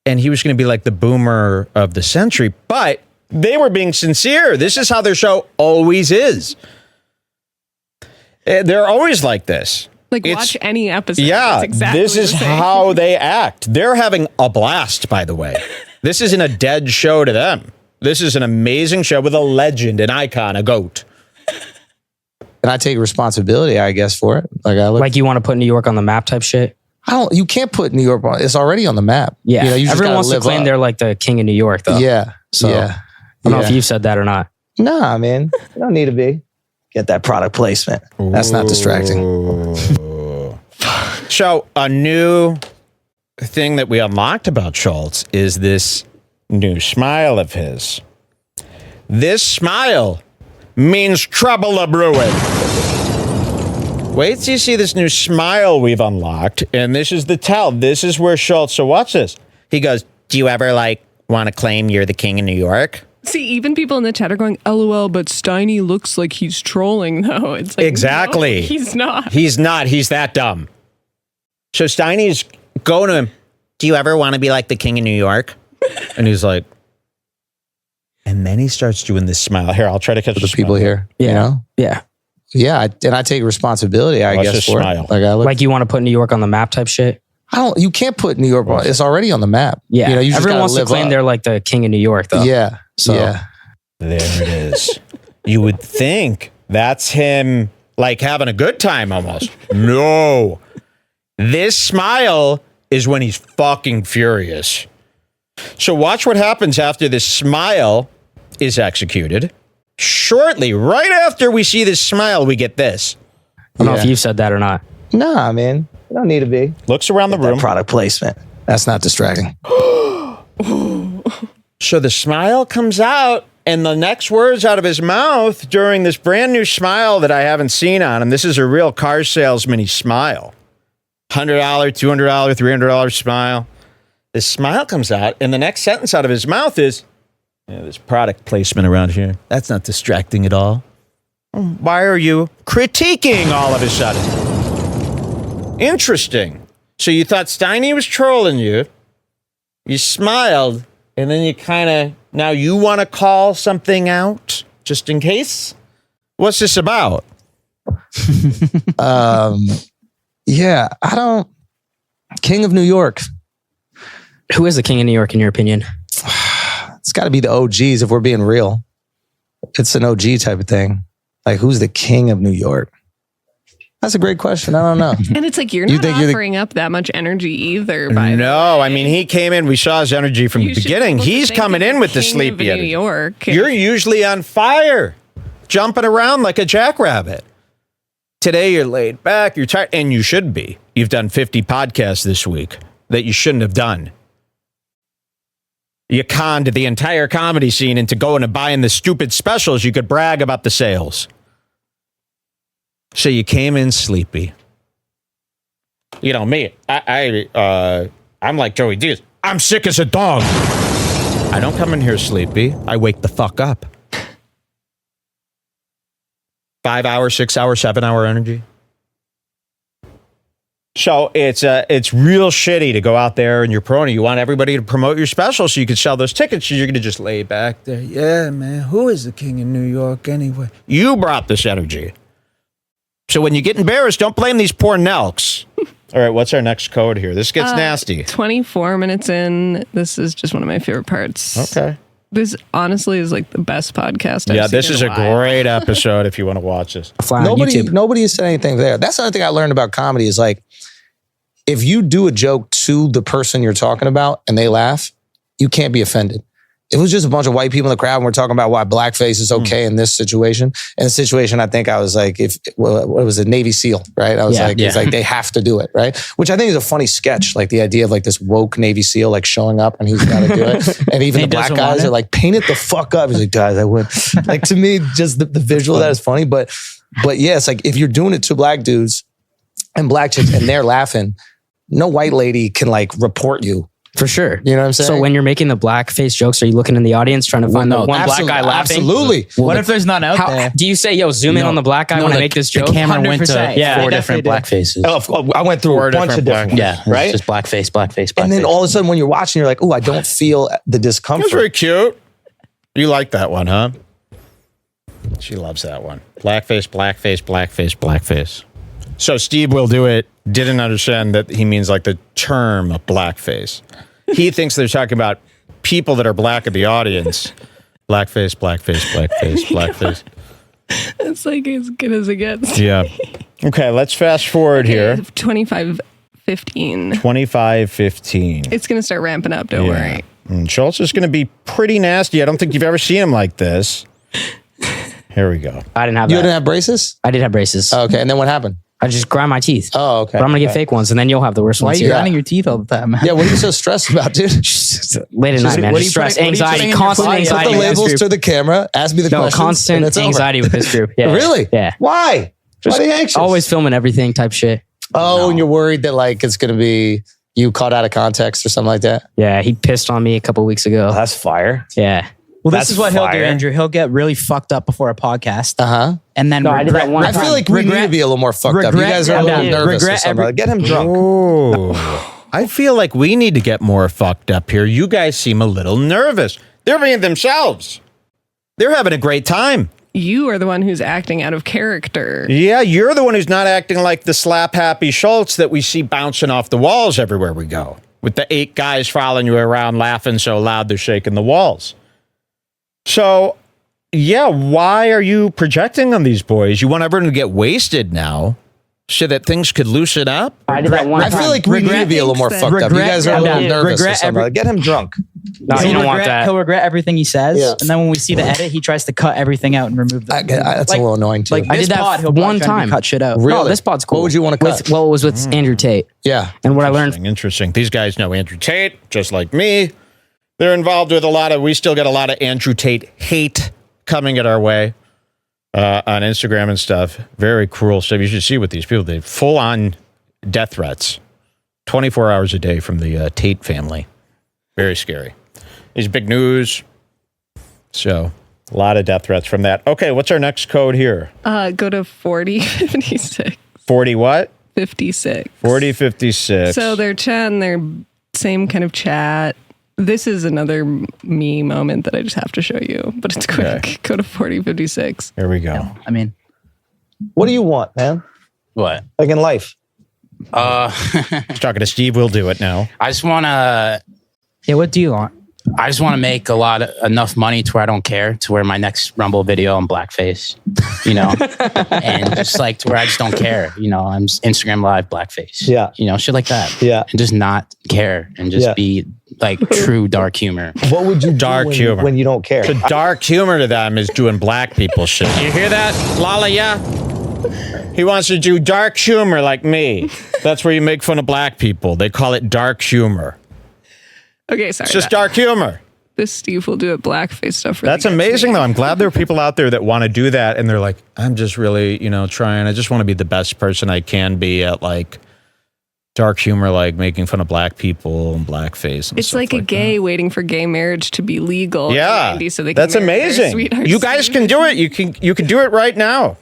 And he was going to be like the boomer of the century. But they were being sincere. This is how their show always is. They're always like this. Like, watch any episode. Yeah, exactly this is how they act. They're having a blast, by the way. This isn't a dead show to them. This is an amazing show with a legend, an icon, a goat. And I take responsibility, I guess, for it. Like you want to put New York on the map type shit? You can't put New York on. It's already on the map. Yeah. You know, you everyone wants to claim they're like the king of New York, though. Yeah. So I don't know if you've said that or not. Nah, man. You don't need to be. Get that product placement. That's not distracting. So a new thing that we unlocked about Schultz is this new smile of his. This smile means trouble a brewing. Wait till you see this new smile we've unlocked. And this is the tell. This is where Schultz, so watch this. He goes, do you ever want to claim you're the king of New York? See, even people in the chat are going, LOL, but Steiny looks like he's trolling, though. It's like, exactly. No, he's not. He's not. He's that dumb. So Steiny's going to him, do you ever want to be like the king of New York? And he's like, and then he starts doing this smile. Here, I'll try to catch the people here. Yeah. You know? Yeah. Yeah. And I take responsibility, I guess, for smile. it. Like you want to put New York on the map type shit? You can't put New York on. It's already on the map. Yeah. You know, you everyone wants to claim they're like the king of New York, though. Yeah. So yeah. There it is. You would think that's him like having a good time almost. No. This smile is when he's fucking furious. So watch what happens after this smile is executed. Shortly, right after we see this smile, we get this. I don't know if you've said that or not. Nah, man. You don't need to be. Looks around the room. Product placement. That's not distracting. So the smile comes out, and the next words out of his mouth during this brand new smile that I haven't seen on him, this is a real car salesman smile. $100, $200, $300 smile. This smile comes out, and the next sentence out of his mouth is, there's product placement around here. That's not distracting at all. Why are you critiquing all of a sudden? Interesting. So you thought Steiny was trolling you. You smiled, and then you kind of, now you want to call something out just in case? What's this about? Yeah, King of New York. Who is the king of New York in your opinion? It's got to be the OGs if we're being real. It's an OG type of thing. Like, who's the king of New York? That's a great question. I don't know. And it's like you're not offering up that much energy either. No, I mean, he came in. We saw his energy from the beginning. He's coming in with the sleepy energy. New York. You're usually on fire, jumping around like a jackrabbit. Today, you're laid back. You're tired, and you should be. You've done 50 podcasts this week that you shouldn't have done. You conned the entire comedy scene into going and buying the stupid specials. You could brag about the sales. So you came in sleepy. You know me. I'm like Joey Diaz. I'm sick as a dog. I don't come in here sleepy. I wake the fuck up. 5 hour, 6 hour, 7 hour energy. So it's real shitty to go out there and you're promoting. You want everybody to promote your special so you can sell those tickets. So you're going to just lay back there. Yeah, man. Who is the king in New York anyway? You brought this energy. So when you get embarrassed, don't blame these poor Nelks. All right, what's our next code here? This gets nasty. 24 minutes in. This is just one of my favorite parts. Okay. This honestly is like the best podcast I've seen. This is a great episode if you want to watch this. Nobody has said anything there. That's another thing I learned about comedy is like, if you do a joke to the person you're talking about and they laugh, you can't be offended. It was just a bunch of white people in the crowd and we're talking about why blackface is okay in this situation. In the situation, I think I was like, what was it, Navy SEAL, right? I was it's like they have to do it, right? Which I think is a funny sketch, like the idea of like this woke Navy SEAL like showing up and he's got to do it. And even the black guys are like, paint it the fuck up. He's like, guys, I would. Like to me, just the visual of that is funny. But yeah, it's like if you're doing it to black dudes and black chicks and they're laughing, no white lady can like report you. For sure. You know what I'm saying? So when you're making the blackface jokes, are you looking in the audience trying to find the one black guy laughing? Absolutely. What if there's none out there? Do you say, yo, zoom in on the black guy when I make this joke? The camera went to 100%. four different blackfaces. Oh, I went through a bunch of different ones. Yeah, right? Just blackface. And then all of a sudden when you're watching, you're like, oh, I don't feel the discomfort. That's very cute. You like that one, huh? She loves that one. Blackface. So Steve will do it. Didn't understand that he means like the term blackface. He thinks they're talking about people that are black in the audience. Blackface. It's like as good as it gets. Yeah. Okay, let's fast forward here. 25:15. It's going to start ramping up, don't worry. And Schultz is going to be pretty nasty. I don't think you've ever seen him like this. Here we go. I didn't have that. You didn't have braces? I did have braces. Oh, okay, and then what happened? I just grind my teeth. Oh, okay. But I'm going to get fake ones, and then you'll have the worst ones. Why are you grinding your teeth all the time, man? Yeah, what are you so stressed about, dude? Late at night, man. Just stress, anxiety, constant anxiety. Put the labels to the camera. Ask me the questions. Constant anxiety with this group. Yeah. Really? Yeah. Why? Just why are you anxious? Always filming everything type shit. Oh, and you're worried that like it's going to be you caught out of context or something like that? Yeah, he pissed on me a couple weeks ago. Oh, that's fire. Yeah. Well, this is what he'll do, Andrew. He'll get really fucked up before a podcast. And then I did that one I feel like we need to be a little more fucked up. You guys are a little nervous or something. Get him drunk. Oh, I feel like we need to get more fucked up here. You guys seem a little nervous. They're being themselves. They're having a great time. You are the one who's acting out of character. Yeah, you're the one who's not acting like the slap-happy Schultz that we see bouncing off the walls everywhere we go. With the 8 guys following you around laughing so loud they're shaking the walls. So, yeah, why are you projecting on these boys? You want everyone to get wasted now so that things could loosen up? I did that one time. I feel like we need to be a little more fucked up. You guys are a little nervous or something. Get him drunk. No, you don't want that. He'll regret everything he says. Yeah. And then when we see the edit, he tries to cut everything out and remove them. That's like, a little annoying too. Like I did that one time. Cut shit out. Really? No, this pod's cool. What would you want to cut? It was with Andrew Tate. Yeah. And what I learned. Interesting. These guys know Andrew Tate, just like me. They're involved with we still get a lot of Andrew Tate hate coming at our way on Instagram and stuff. Very cruel stuff. You should see what these people did. Full on death threats. 24 hours a day from the Tate family. Very scary. It's big news. So a lot of death threats from that. Okay, what's our next code here? Go to 4056. 40 what? 56. 4056. So they're chatting, they're same kind of chat. This is another me moment that I just have to show you, but it's quick. Okay. Go to 4056. Here we go. Yeah, I mean, what do you want, man? What? Like in life? He's talking to Steve. We'll do it now. I just want to... Yeah, what do you want? I just want to make enough money to where I don't care, to where my next Rumble video I'm blackface, you know, and just like to where I just don't care, you know, I'm Instagram live blackface, you know, shit like that, and just not care and just be like true dark humor. What would you do humor when you don't care? The dark humor to them is doing black people shit. You hear that, Lala? Yeah. He wants to do dark humor like me. That's where you make fun of black people. They call it dark humor. Okay, sorry. It's just dark humor. This Steve will do it blackface stuff. Really That's amazing, though. I'm glad there are people out there that want to do that, and they're like, I'm just really, you know, trying. I just want to be the best person I can be at, like, dark humor, like making fun of black people and blackface. And it's like a gay waiting for gay marriage to be legal. Yeah, so they can that's amazing. You guys can do it. You can do it right now.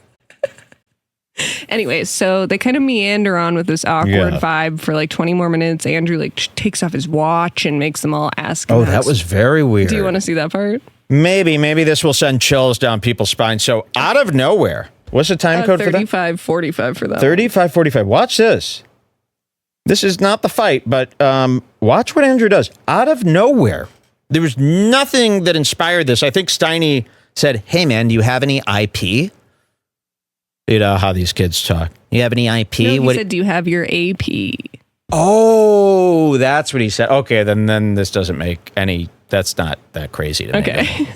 Anyways, so they kind of meander on with this awkward vibe for like 20 more minutes. Andrew like takes off his watch and makes them all ask him. Oh, that was very weird. Do you want to see that part? Maybe this will send chills down people's spines. So out of nowhere, what's the time code for that? 35:45 for that. 35:45. Watch this. This is not the fight, but watch what Andrew does. Out of nowhere, there was nothing that inspired this. I think Steiny said, "Hey man, do you have any IP?" You know how these kids talk. You have any IP? No, he said, do you have your AP? Oh, that's what he said. Okay, then this doesn't make any... That's not that crazy to me. Okay.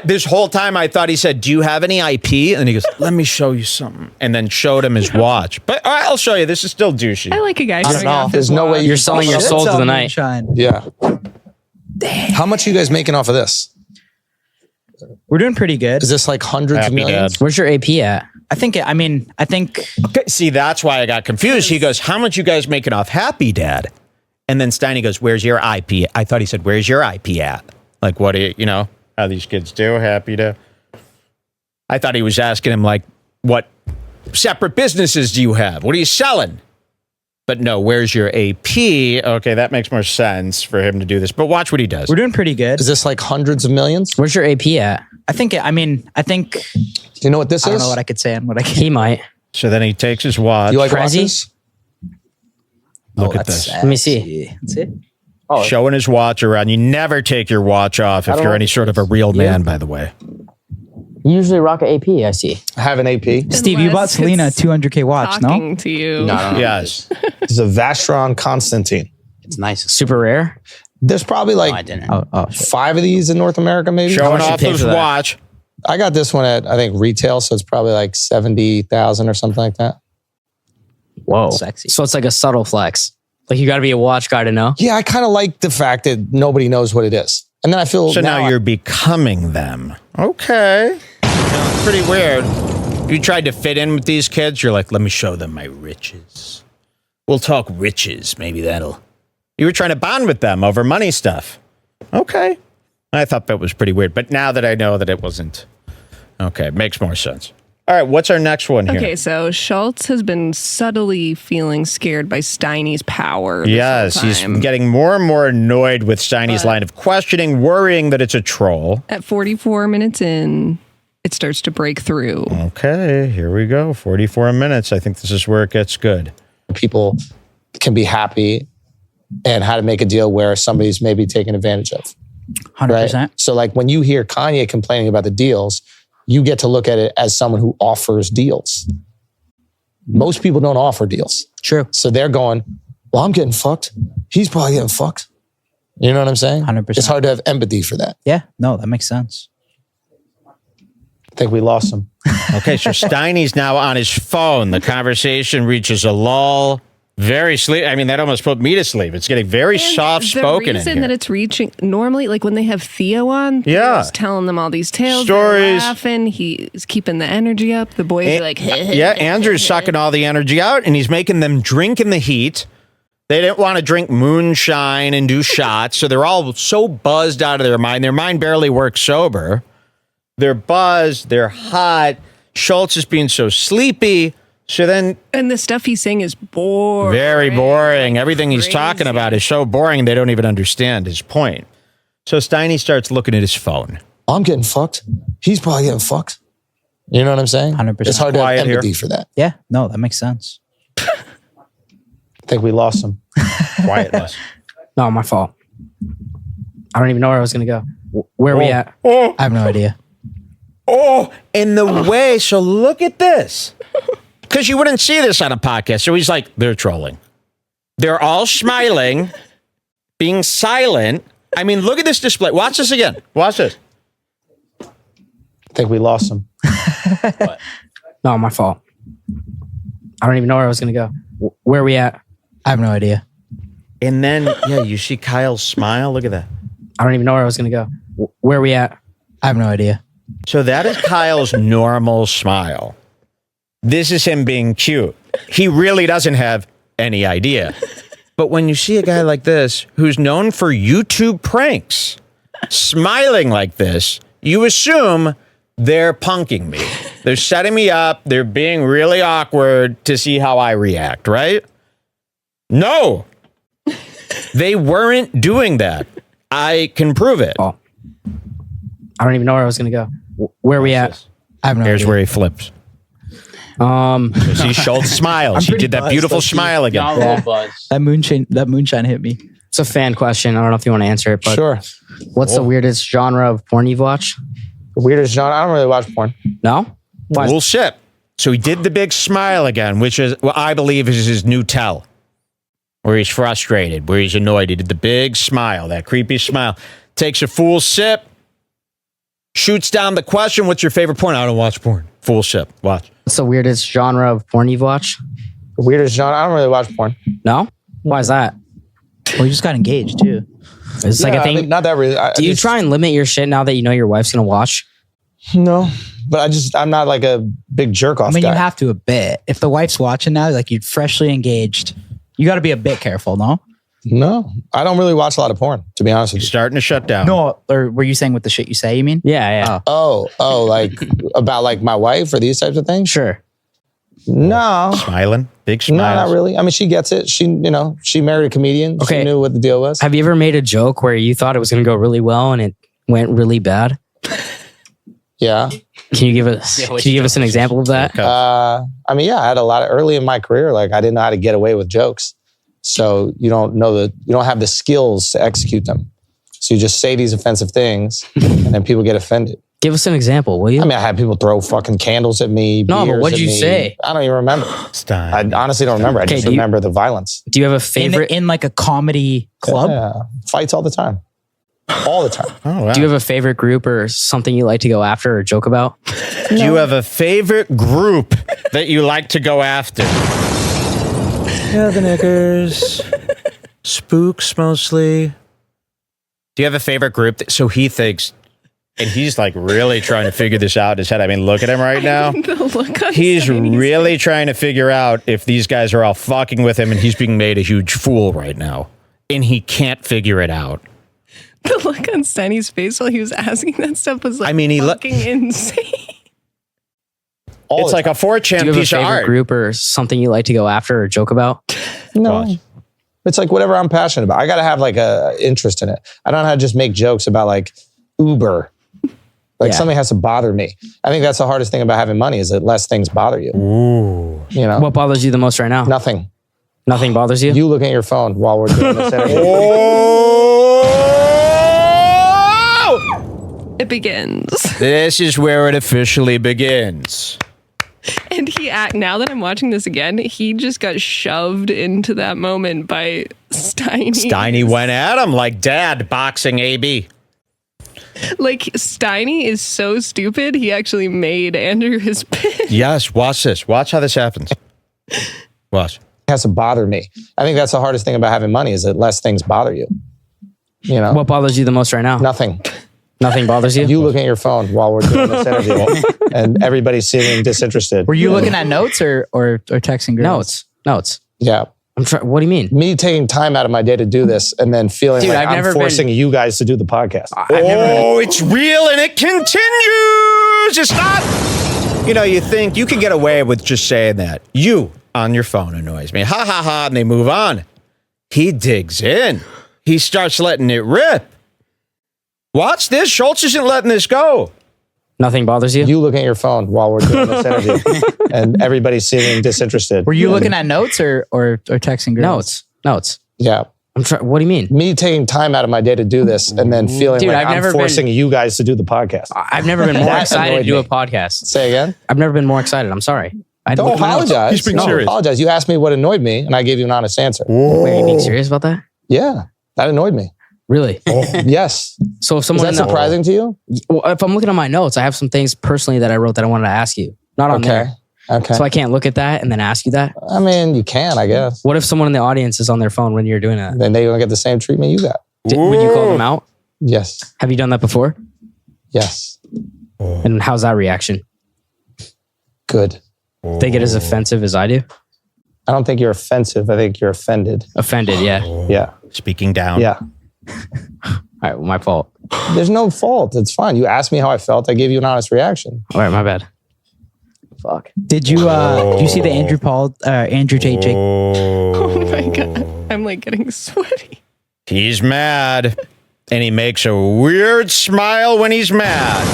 This whole time I thought he said, do you have any IP? And he goes, let me show you something. And then showed him his watch. But all right, I'll show you. This is still douchey. I like a guy showing off There's no way you're selling your soul to the night. Yeah. Damn. How much are you guys making off of this? We're doing pretty good. Is this like hundreds of millions? Dad. Where's your AP at? I think. Okay, see, that's why I got confused. He goes, how much you guys making off Happy Dad? And then Steiny goes, where's your IP? I thought he said, where's your IP at? Like, what do you know, how these kids do, Happy Dad. I thought he was asking him, like, what separate businesses do you have? What are you selling? But no, where's your AP? Okay, that makes more sense for him to do this. But watch what he does. We're doing pretty good. Is this like hundreds of millions? Where's your AP at? I think. Do you know what this is? I don't know what I could say and what I can't. He might. So then he takes his watch. You like Prezi? watches? Look at this. Let me see. That's it. Oh, Showing his watch around. You never take your watch off if you're any sort of a real man, by the way. You usually rock an AP, I see. I have an AP. Steve, you bought Selena a 200K watch, no? Talking to you. No. Yes. This is a Vastron Constantine. It's nice. Super rare. There's probably No, I like didn't. 5 of these in North America, maybe. Showing much you off pay his for that? watch. I got this one at, I think, retail, so it's probably like 70,000 or something like that. Whoa. Sexy. So it's like a subtle flex. Like you got to be a watch guy to know. Yeah, I kind of like the fact that nobody knows what it is. And then I feel So now you're becoming them. Okay. It's pretty weird. You tried to fit in with these kids. You're like, let me show them my riches. We'll talk riches. Maybe that'll... You were trying to bond with them over money stuff. Okay. I thought that was pretty weird. But now that I know that it wasn't... Okay, makes more sense. All right, what's our next one here? Okay, so Schultz has been subtly feeling scared by Steiny's power. Yes, he's getting more and more annoyed with Steiny's line of questioning, worrying that it's a troll. At 44 minutes in, it starts to break through. Okay, here we go. 44 minutes. I think this is where it gets good. people can be happy and how to make a deal where somebody's maybe taken advantage of. 100%. Right? So like when you hear Kanye complaining about the deals, you get to look at it as someone who offers deals. Most people don't offer deals. True. So they're going, well, I'm getting fucked. He's probably getting fucked. You know what I'm saying? 100%. It's hard to have empathy for that. Yeah, no, that makes sense. I think we lost him. Okay, so Steiny's now on his phone. The conversation reaches a lull. Very sleep. I mean, that almost put me to sleep. It's getting very soft-spoken in The reason here. that it's reaching, normally, like when they have Theo on, Yeah. Theo's telling them all these tales, Stories. they're laughing, he's keeping the energy up. The boys are like, yeah, Andrew's sucking all the energy out, and he's making them drink in the heat. They didn't want to drink moonshine and do shots, so they're all so buzzed out of their mind. Their mind barely works sober. They're buzzed. They're hot. Schultz is being so sleepy. So then... And the stuff he's saying is boring. Very boring. Everything he's talking about is so boring they don't even understand his point. So Steiny starts looking at his phone. I'm getting fucked. He's probably getting fucked. You know what I'm saying? 100%. It's hard to have Quiet empathy here. for that. Yeah, no, that makes sense. I think we lost him. Quietness. No, my fault. I don't even know where I was going to go. Where are we at? I have no idea. Oh, and the way, so look at this. Because you wouldn't see this on a podcast. So he's like, they're trolling. They're all smiling, being silent. I mean, look at this display. Watch this again. Watch this. I think we lost him. What? No, my fault. I don't even know where I was going to go. Where are we at? I have no idea. And then, yeah, you see Kyle's smile. Look at that. I don't even know where I was going to go. Where are we at? I have no idea. So that is Kyle's normal smile. This is him being cute. He really doesn't have any idea. But when you see a guy like this, who's known for YouTube pranks, smiling like this, you assume they're punking me. They're setting me up. They're being really awkward to see how I react, right? No. They weren't doing that. I can prove it. Oh. I don't even know where I was going to go. Where are we at? I have no Here's idea. where he flips. See, Schultz smiles. He did that beautiful smile again. That moonshine hit me. It's a fan question. I don't know if you want to answer it, but Sure. what's the weirdest genre of porn you've watched? The weirdest genre. I don't really watch porn. No? Why? Bullshit. So he did the big smile again, which is what I believe is his new tell. Where he's frustrated, where he's annoyed. He did the big smile, that creepy smile. Takes a full sip. Shoots down the question, what's your favorite porn? I don't watch porn. Full sip. Watch. What's the weirdest genre of porn you've watched? The weirdest genre. I don't really watch porn. No? Why is that? Well, you just got engaged too. It's like a thing. Not that really. Do you try and limit your shit now that you know your wife's going to watch? No, but I'm not like a big jerk off I mean, guy. you have to a bit. If the wife's watching now, like you're freshly engaged, you got to be a bit careful, no? No, I don't really watch a lot of porn, to be honest with you. Starting to shut down. No, or were you saying with the shit you say, you mean? Yeah. Oh, like about like my wife or these types of things? Sure. No. Smiling? Big No, smile. not really. I mean, she gets it. She married a comedian. Okay. She knew what the deal was. Have you ever made a joke where you thought it was going to go really well and it went really bad? Yeah. Can you give us an example of that? I mean, yeah, I had a lot of early in my career. Like I didn't know how to get away with jokes. So you don't have the skills to execute them. So you just say these offensive things and then people get offended. Give us an example, will you? I mean, I had people throw fucking candles at me. No, but beers what'd at you me. say? I don't even remember. I honestly don't remember. I just remember the violence. Do you have a favorite? In like a comedy club? Yeah. Fights all the time. All the time. Oh, wow. Do you have a favorite group or something you like to go after or joke about? Do you have a favorite group that you like to go after? Yeah, the niggers. Spooks mostly. Do you have a favorite group? So he thinks, and he's like really trying to figure this out in his head. I mean, look at him right now. He's really trying to figure out if these guys are all fucking with him and he's being made a huge fool right now. And he can't figure it out. The look on Steiny's face while he was asking that stuff was like fucking insane. It's like a 4chan piece of art. Group or something you like to go after or joke about? No. It's like whatever I'm passionate about. I got to have like a interest in it. I don't know how to just make jokes about like Uber. Like something has to bother me. I think that's the hardest thing about having money is that less things bother you. Ooh. You know? What bothers you the most right now? Nothing. Nothing bothers you? You looking at your phone while we're doing this interview. It begins. This is where it officially begins. And now that I'm watching this again, he just got shoved into that moment by Steiny. Steiny went at him like dad boxing AB. Like, Steiny is so stupid, he actually made Andrew his pin. Yes, watch this. Watch how this happens. Watch. It has to bother me. I think that's the hardest thing about having money is that less things bother you. You know? What bothers you the most right now? Nothing. Nothing bothers you? You looking at your phone while we're doing this interview and everybody's seeming disinterested. Were you looking at notes or texting girls? Notes. Yeah. Notes. Fights all the time. Do you have a favorite group or something you like to go after or joke about? Yeah. What do you mean? Me taking time out of my day to do this and then feeling like I'm forcing you guys to do the podcast. It's real and it continues. It's not, you think you can get away with just saying that. You on your phone annoys me. Ha ha ha. And they move on. He digs in. He starts letting it rip. Watch this. Schultz isn't letting this go. Nothing bothers you? You looking at your phone while we're doing this interview and everybody's seeming disinterested. Were you looking at notes or texting girls? Notes. Yeah. What do you mean? Me taking time out of my day to do this and then feeling like I'm forcing you guys to do the podcast. I've never been more excited to do a podcast. Say again? I've never been more excited. I'm sorry. Don't apologize. He's being serious. Apologize. You asked me what annoyed me, and I gave you an honest answer. Wait, are you being serious about that? Yeah, that annoyed me. Really? Yes. So if someone is that surprising to you? Well, if I'm looking at my notes, I have some things personally that I wrote that I wanted to ask you. Not on there. Okay. So I can't look at that and then ask you that? I mean, you can, I guess. What if someone in the audience is on their phone when you're doing that? Then they're going to get the same treatment you got. Would you call them out? Yes. Have you done that before? Yes. And how's that reaction? Good. They get as offensive as I do? I don't think you're offensive. I think you're offended. Offended, yeah. Yeah. Speaking down. Yeah. All right, well, my fault. There's no fault. It's fine. You asked me how I felt. I gave you an honest reaction. All right, my bad. Fuck. Did you see the Andrew Tate Jake? Oh my God. I'm like getting sweaty. He's mad. And he makes a weird smile when he's mad.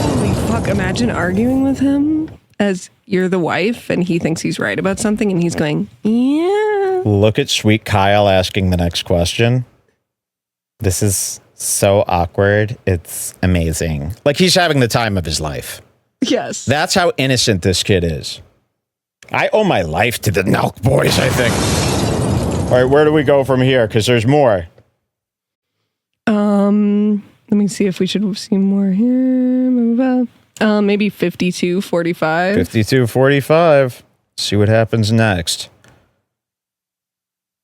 Holy fuck. Imagine arguing with him as you're the wife and he thinks he's right about something and he's going, yeah. Look at sweet Kyle asking the next question. This is so awkward. It's amazing. Like he's having the time of his life. Yes. That's how innocent this kid is. I owe my life to the Nelk Boys, I think. All right, where do we go from here? Because there's more. Let me see if we should see more here. Maybe 52-45. 52-45. See what happens next.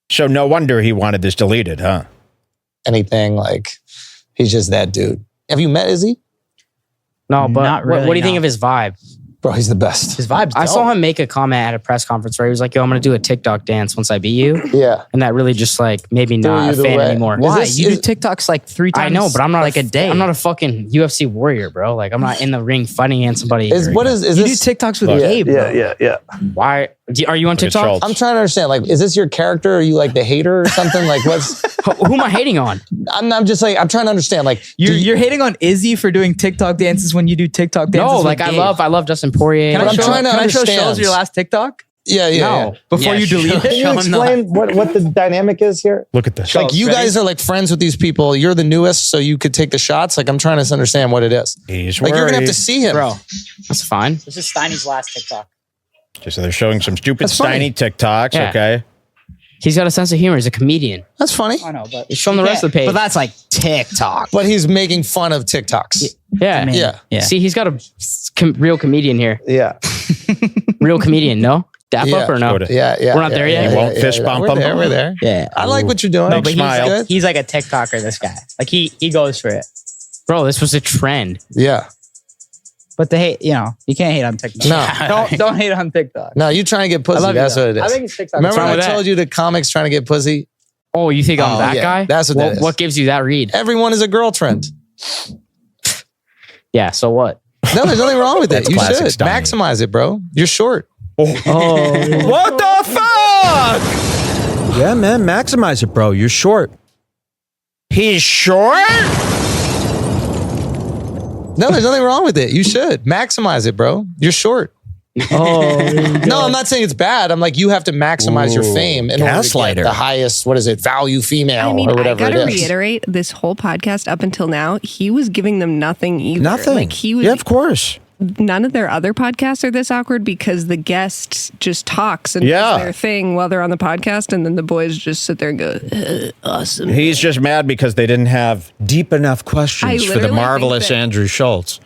So no wonder he wanted this deleted, huh? Anything, like, he's just that dude. Have you met Izzy? No, but Not really, what do you think of his vibe? Bro, he's the best. His vibe's I dope. saw him make a comment at a press conference where he was like, yo, I'm going to do a TikTok dance once I beat you. Yeah. And that really just like made me not a fan anymore. Why? Is this- You do TikToks like 3 times. I know, but I'm not like a day. I'm not a fucking UFC warrior, bro. Like I'm not in the ring fighting against somebody. Is You this? do TikToks with Gabe, bro. Yeah. Why are you on Look at TikTok? Schultz. I'm trying to understand. Like, is this your character? Are you like the hater or something? Like, what's? Who am I hating on? I'm just like, I'm trying to understand. Like, You're hating on Izzy for doing TikTok dances when you do TikTok dances. No, with like Gabe. I love Justin Poirier. Can I I'm show, trying to can I show understand. Schultz your last TikTok? yeah. Before you delete it. Can you explain what the dynamic is here? Look at this. Like, you ready? guys are like friends with these people. You're the newest, so you could take the shots. Like, I'm trying to understand what it is. He's Like, you're gonna have worried. to see him, Bro, that's fine. This is Steiny's last TikTok. Okay, so they're showing some stupid That's funny. Steiny TikToks, Yeah. okay? He's got a sense of humor. He's a comedian. That's funny. I know, but Show him the rest of the page. But that's like TikTok. But he's making fun of TikToks. yeah. Man. Yeah. See, he's got a real comedian here. Yeah. Real comedian, no? Dap up or no? Go to- Yeah. We're not there yet? He won't fist bump we're him? there. We're there. Yeah. I like what you're doing. No, but smile. He's like a TikToker, this guy. Like he goes for it. Bro, this was a trend. Yeah. But the hate, you can't hate on TikTok. No. don't hate on TikTok. No, you trying to get I pussy. love you, That's though. what it is. I think it's TikTok. Remember wrong when I with that? told you the comics trying to get pussy? Oh, you think I'm Oh, that yeah. guy? That's what that is. What gives you that read? Everyone is a girl trend. Yeah, so what? No, there's nothing wrong with it. That's You classic should Steiny. maximize it, bro. You're short. What the fuck? Yeah, man, maximize it, bro. You're short. He's short? No, there's nothing wrong with it. You should maximize it, bro. You're short. No, I'm not saying it's bad. I'm like, you have to maximize your fame in order to gaslighter. get the highest, value female I mean, or I whatever gotta it is. reiterate, this whole podcast up until now, he was giving them nothing either. Nothing. Like he was. Yeah, of course. None of their other podcasts are this awkward because the guest just talks and Yeah. does their thing while they're on the podcast, and then the boys just sit there and go, awesome. He's just mad because they didn't have Deep enough questions I for the literally marvelous think that- Andrew Schultz.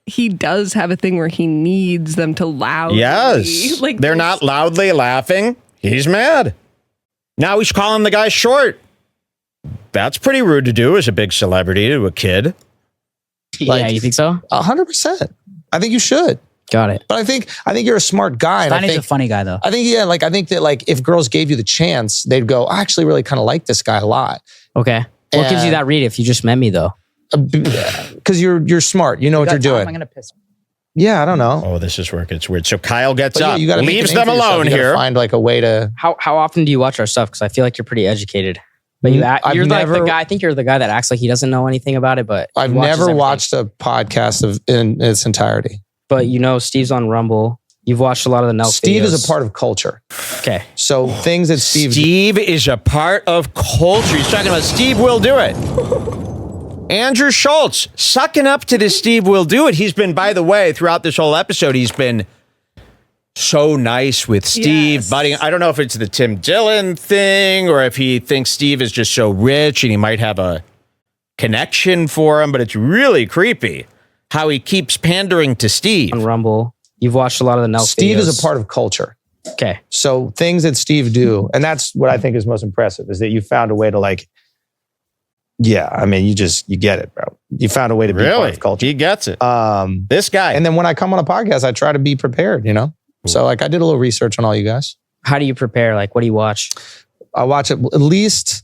He does have a thing where he needs them to loudly. Yes. Like They're not loudly laughing. He's mad. Now he's calling the guy short. That's pretty rude to do as a big celebrity to a kid. Yeah, you think so? 100%. I think you should. Got it. But I think you're a smart guy. And I Steiny's a think, funny guy, though. I think that if girls gave you the chance, they'd go, I actually really kind of like this guy a lot. Okay. What gives you that read if you just met me, though? Because you're smart. You know what you're doing. I'm gonna piss. Yeah, I don't know. Oh, this is where it gets weird. So Kyle gets But yeah, up, you gotta make leaves a name them for yourself. alone You gotta here. Find like a way to. How often do you watch our stuff? Because I feel like you're pretty educated. But you're like the guy. I think you're the guy that acts like he doesn't know anything about it. But I've he watches never everything. watched a podcast in its entirety. But Steve's on Rumble. You've watched a lot of the Nelk Steve videos. is a part of culture. Okay. So things that Steve is a part of culture. He's talking about Steve will do it. Andrew Schultz sucking up to this Steve will do it. He's been, by the way, throughout this whole episode, he's been so nice with Steve. Buddy, I don't know if it's the Tim Dillon thing or if he thinks Steve is just so rich and he might have a connection for him, but it's really creepy how he keeps pandering to Steve. On Rumble, you've watched a lot of the Nelk Steve videos. is a part of culture. Okay. So things that Steve do, and that's what I think is most impressive, is that you found a way to like, yeah, I mean, you get it, bro. You found a way to be part of culture. He gets it. This guy. And then when I come on a podcast, I try to be prepared, you know? So like I did a little research on all you guys. How do you prepare? Like, what do you watch? I watch at least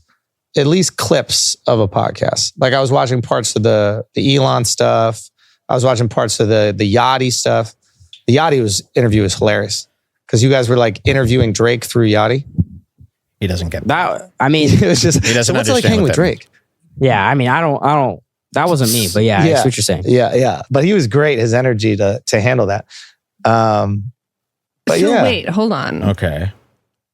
clips of a podcast. Like I was watching parts of the Elon stuff. I was watching parts of the Yachty stuff. The Yachty interview was hilarious because you guys were like interviewing Drake through Yachty. He doesn't get that. I mean, it was just, he doesn't so what's it like hanging with Drake? Yeah, I mean, I don't. That wasn't me, but yeah, that's what you're saying. Yeah. But he was great. His energy to handle that. But so wait, hold on. Okay.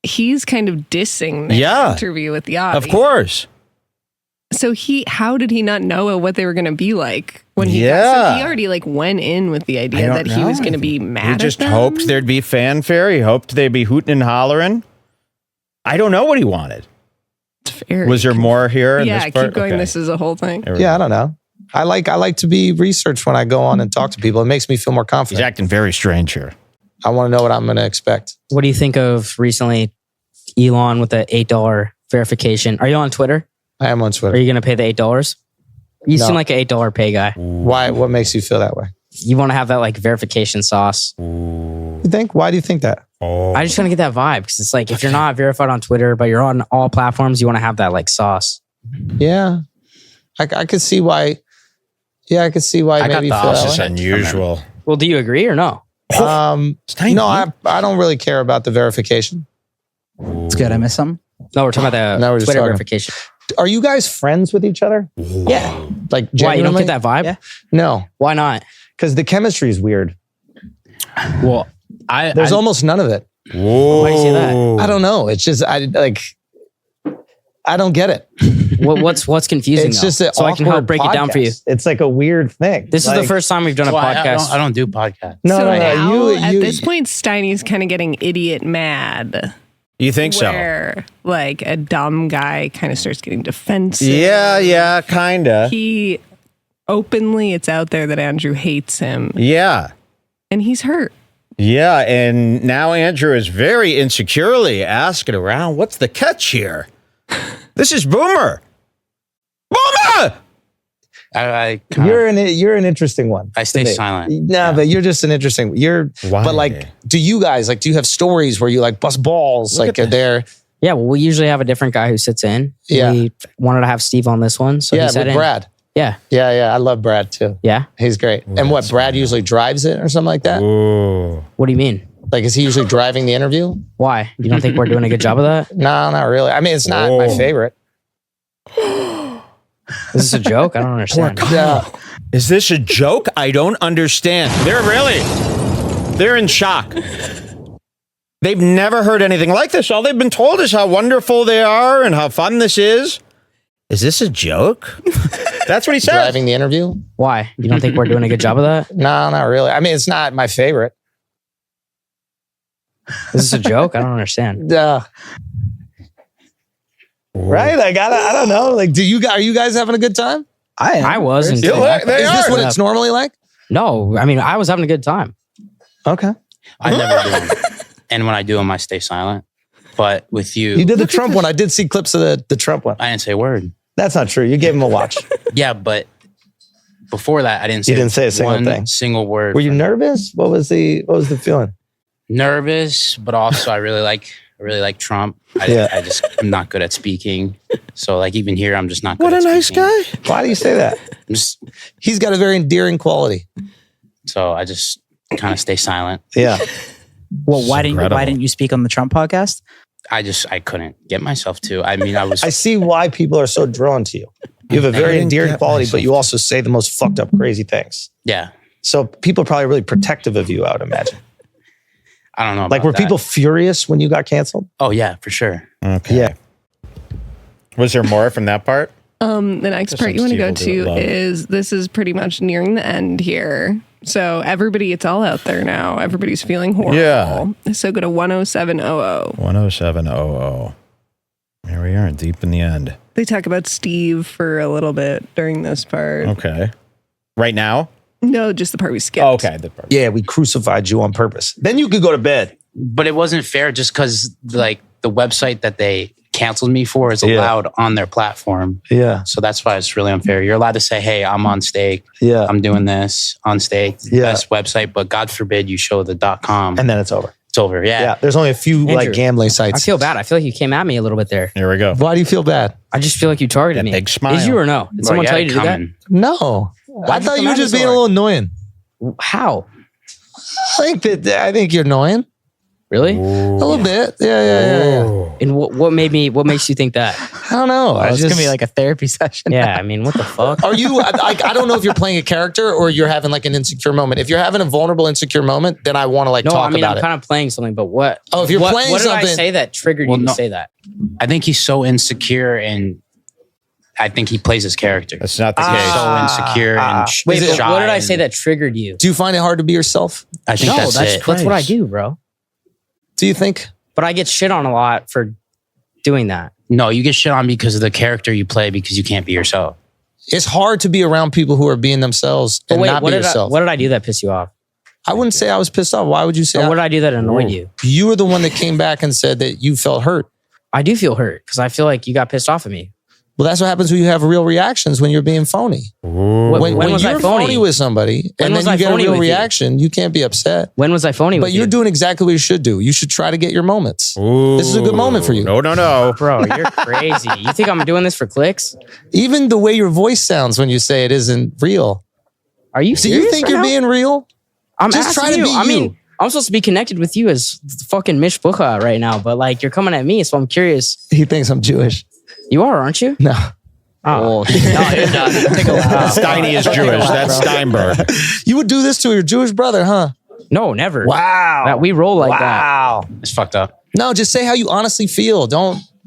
He's kind of dissing the interview with Yachty. Of course. So how did he not know what they were going to be like when he got, so he already like went in with the idea that he was going to be mad at them? He just hoped there'd be fanfare. He hoped they'd be hooting and hollering. I don't know what he wanted. Was there more here? Yeah, in this part? Keep going. Okay. This is a whole thing. Yeah, I don't know. I like to be researched when I go on and talk to people. It makes me feel more confident. He's acting very strange here. I want to know what I'm going to expect. What do you think of recently Elon with the $8 verification? Are you on Twitter? I am on Twitter. Are you going to pay the $8? You seem like an $8 pay guy. Why? What makes you feel that way? You want to have that like verification sauce. You think? Why do you think that? I just want to get that vibe because it's like if you're not verified on Twitter, but you're on all platforms, you want to have that like sauce. Yeah, I could see why. Yeah, I could see why. Maybe this is unusual. Well, do you agree or no? No, I don't really care about the verification. It's good. I missed something. No, we're talking about the Twitter verification. Are you guys friends with each other? Yeah. Like, why you don't get that vibe? Yeah. No. Why not? Because the chemistry is weird. Well, there's almost none of it. Whoa. Why do you say that? I don't know. It's just I don't get it. What's confusing? It's just so I can help break it down for you. It's like a weird thing. This is the first time we've done a podcast. I don't do podcasts. No. At this point, Steiny's kind of getting idiot mad. You think where, like a dumb guy kind of starts getting defensive. Yeah, kind of. He openly, it's out there that Andrew hates him. Yeah. And he's hurt. Yeah, and now Andrew is very insecurely asking around, what's the catch here? This is Boomer. Boomer! You're an interesting one. I stay silent. No, but you're just an interesting. Why? But like, do you guys do you have stories where you like bust balls? Like, are there? Yeah, well, we usually have a different guy who sits in. Yeah, we wanted to have Steve on this one, so he sat in. Brad. Yeah. I love Brad too. Yeah, he's great. And what Brad usually drives it or something like that? Ooh. What do you mean? Like, is he usually driving the interview? Why? You don't think we're doing a good job of that? No, not really. I mean, it's not my favorite. Is this a joke? I don't understand. Is this a joke? I don't understand. They're in shock. They've never heard anything like this. All they've been told is how wonderful they are and how fun this is. Is this a joke? That's what he said. Driving the interview? Why? You don't think we're doing a good job of that? No, not really. I mean, it's not my favorite. Is this a joke? I don't understand. Right? Like, I don't know. Like, are you guys having a good time? I was. Is this what it's normally like? No, I mean, I was having a good time. Okay. I never do them. And when I do them, I stay silent. But with you... You did the Trump one. I did see clips of the Trump one. I didn't say a word. That's not true. You gave him a watch. Yeah, but before that, I didn't say, a single word. Were you nervous? What was the feeling? Nervous, but also I really like Trump. I'm not good at speaking. So like even here, I'm just not good at speaking. What a nice guy. Why do you say that? He's got a very endearing quality. So I just kind of stay silent. Yeah. Well, why didn't you speak on the Trump podcast? I couldn't get myself to. I mean, I see why people are so drawn to you. You have a very endearing quality, but you also say the most fucked up, crazy things. Yeah. So people are probably really protective of you, I would imagine. I don't know. Like, were people furious when you got canceled? Oh yeah, for sure. Okay. Yeah. Was there more from that part? The next part you want to go to is this is pretty much nearing the end here. So everybody, it's all out there now. Everybody's feeling horrible. Yeah. So go to 10700. 10700. Here we are, deep in the end. They talk about Steve for a little bit during this part. Okay. Right now? No, just the part we skipped. Oh, okay. The part. Yeah, we crucified you on purpose. Then you could go to bed. But it wasn't fair just because like the website that they canceled me for is allowed on their platform. Yeah. So that's why it's really unfair. You're allowed to say, hey, I'm on stake. Yeah. I'm doing this on stake. Yeah. Best website, but God forbid you show the .com. And then it's over. It's over. Yeah. Yeah. There's only a few Andrew, like gambling sites. I feel bad. I feel like you came at me a little bit there. Here we go. Why do you feel bad? I just feel like you targeted me. Big smile. Did you or no? Did someone tell you to do that? No. I thought you were just being a little annoying. How? I think you're annoying. Really? A little bit. Yeah. And what makes you think that? I don't know. It's gonna be like a therapy session. Yeah, I mean, what the fuck? Are you? I don't know if you're playing a character or you're having like an insecure moment. If you're having a vulnerable, insecure moment, then I want to like talk about it. I'm kind of playing something, but what? Oh, if you're playing what something, did I say that triggered you to say that? I think he's so insecure and I think he plays his character. That's not the case. So insecure and Wait, but shy what did I say that triggered you? do you find it hard to be yourself? I think that's it. That's what I do, bro. Do you think? But I get shit on a lot for doing that. No, you get shit on because of the character you play because you can't be yourself. It's hard to be around people who are being themselves and not be yourself. What did I do that pissed you off? I wouldn't say I was pissed off. Why would you say? What did I do that annoyed you? You were the one that came back and said that you felt hurt. I do feel hurt because I feel like you got pissed off at me. Well, that's what happens when you have real reactions when you're being phony. When was you're I phony with somebody and then you get a real reaction, you can't be upset. When was I phony with you? But you're doing exactly what you should do. You should try to get your moments. This is a good moment for you. No. Bro, you're crazy. You think I'm doing this for clicks? Even the way your voice sounds when you say it isn't real. Are you serious? Do you think right you're now? being real? I'm just asking try to you. be I you. mean, I'm supposed to be connected with you as fucking Mishpucha right now, but like you're coming at me, so I'm curious. He thinks I'm Jewish. You are, aren't you? No. Oh, no, you're not. Take a while. Steiny is Jewish. That's Steinberg. You would do this to your Jewish brother, huh? No, never. Wow. We roll like that. Wow. It's fucked up. No, just say how you honestly feel.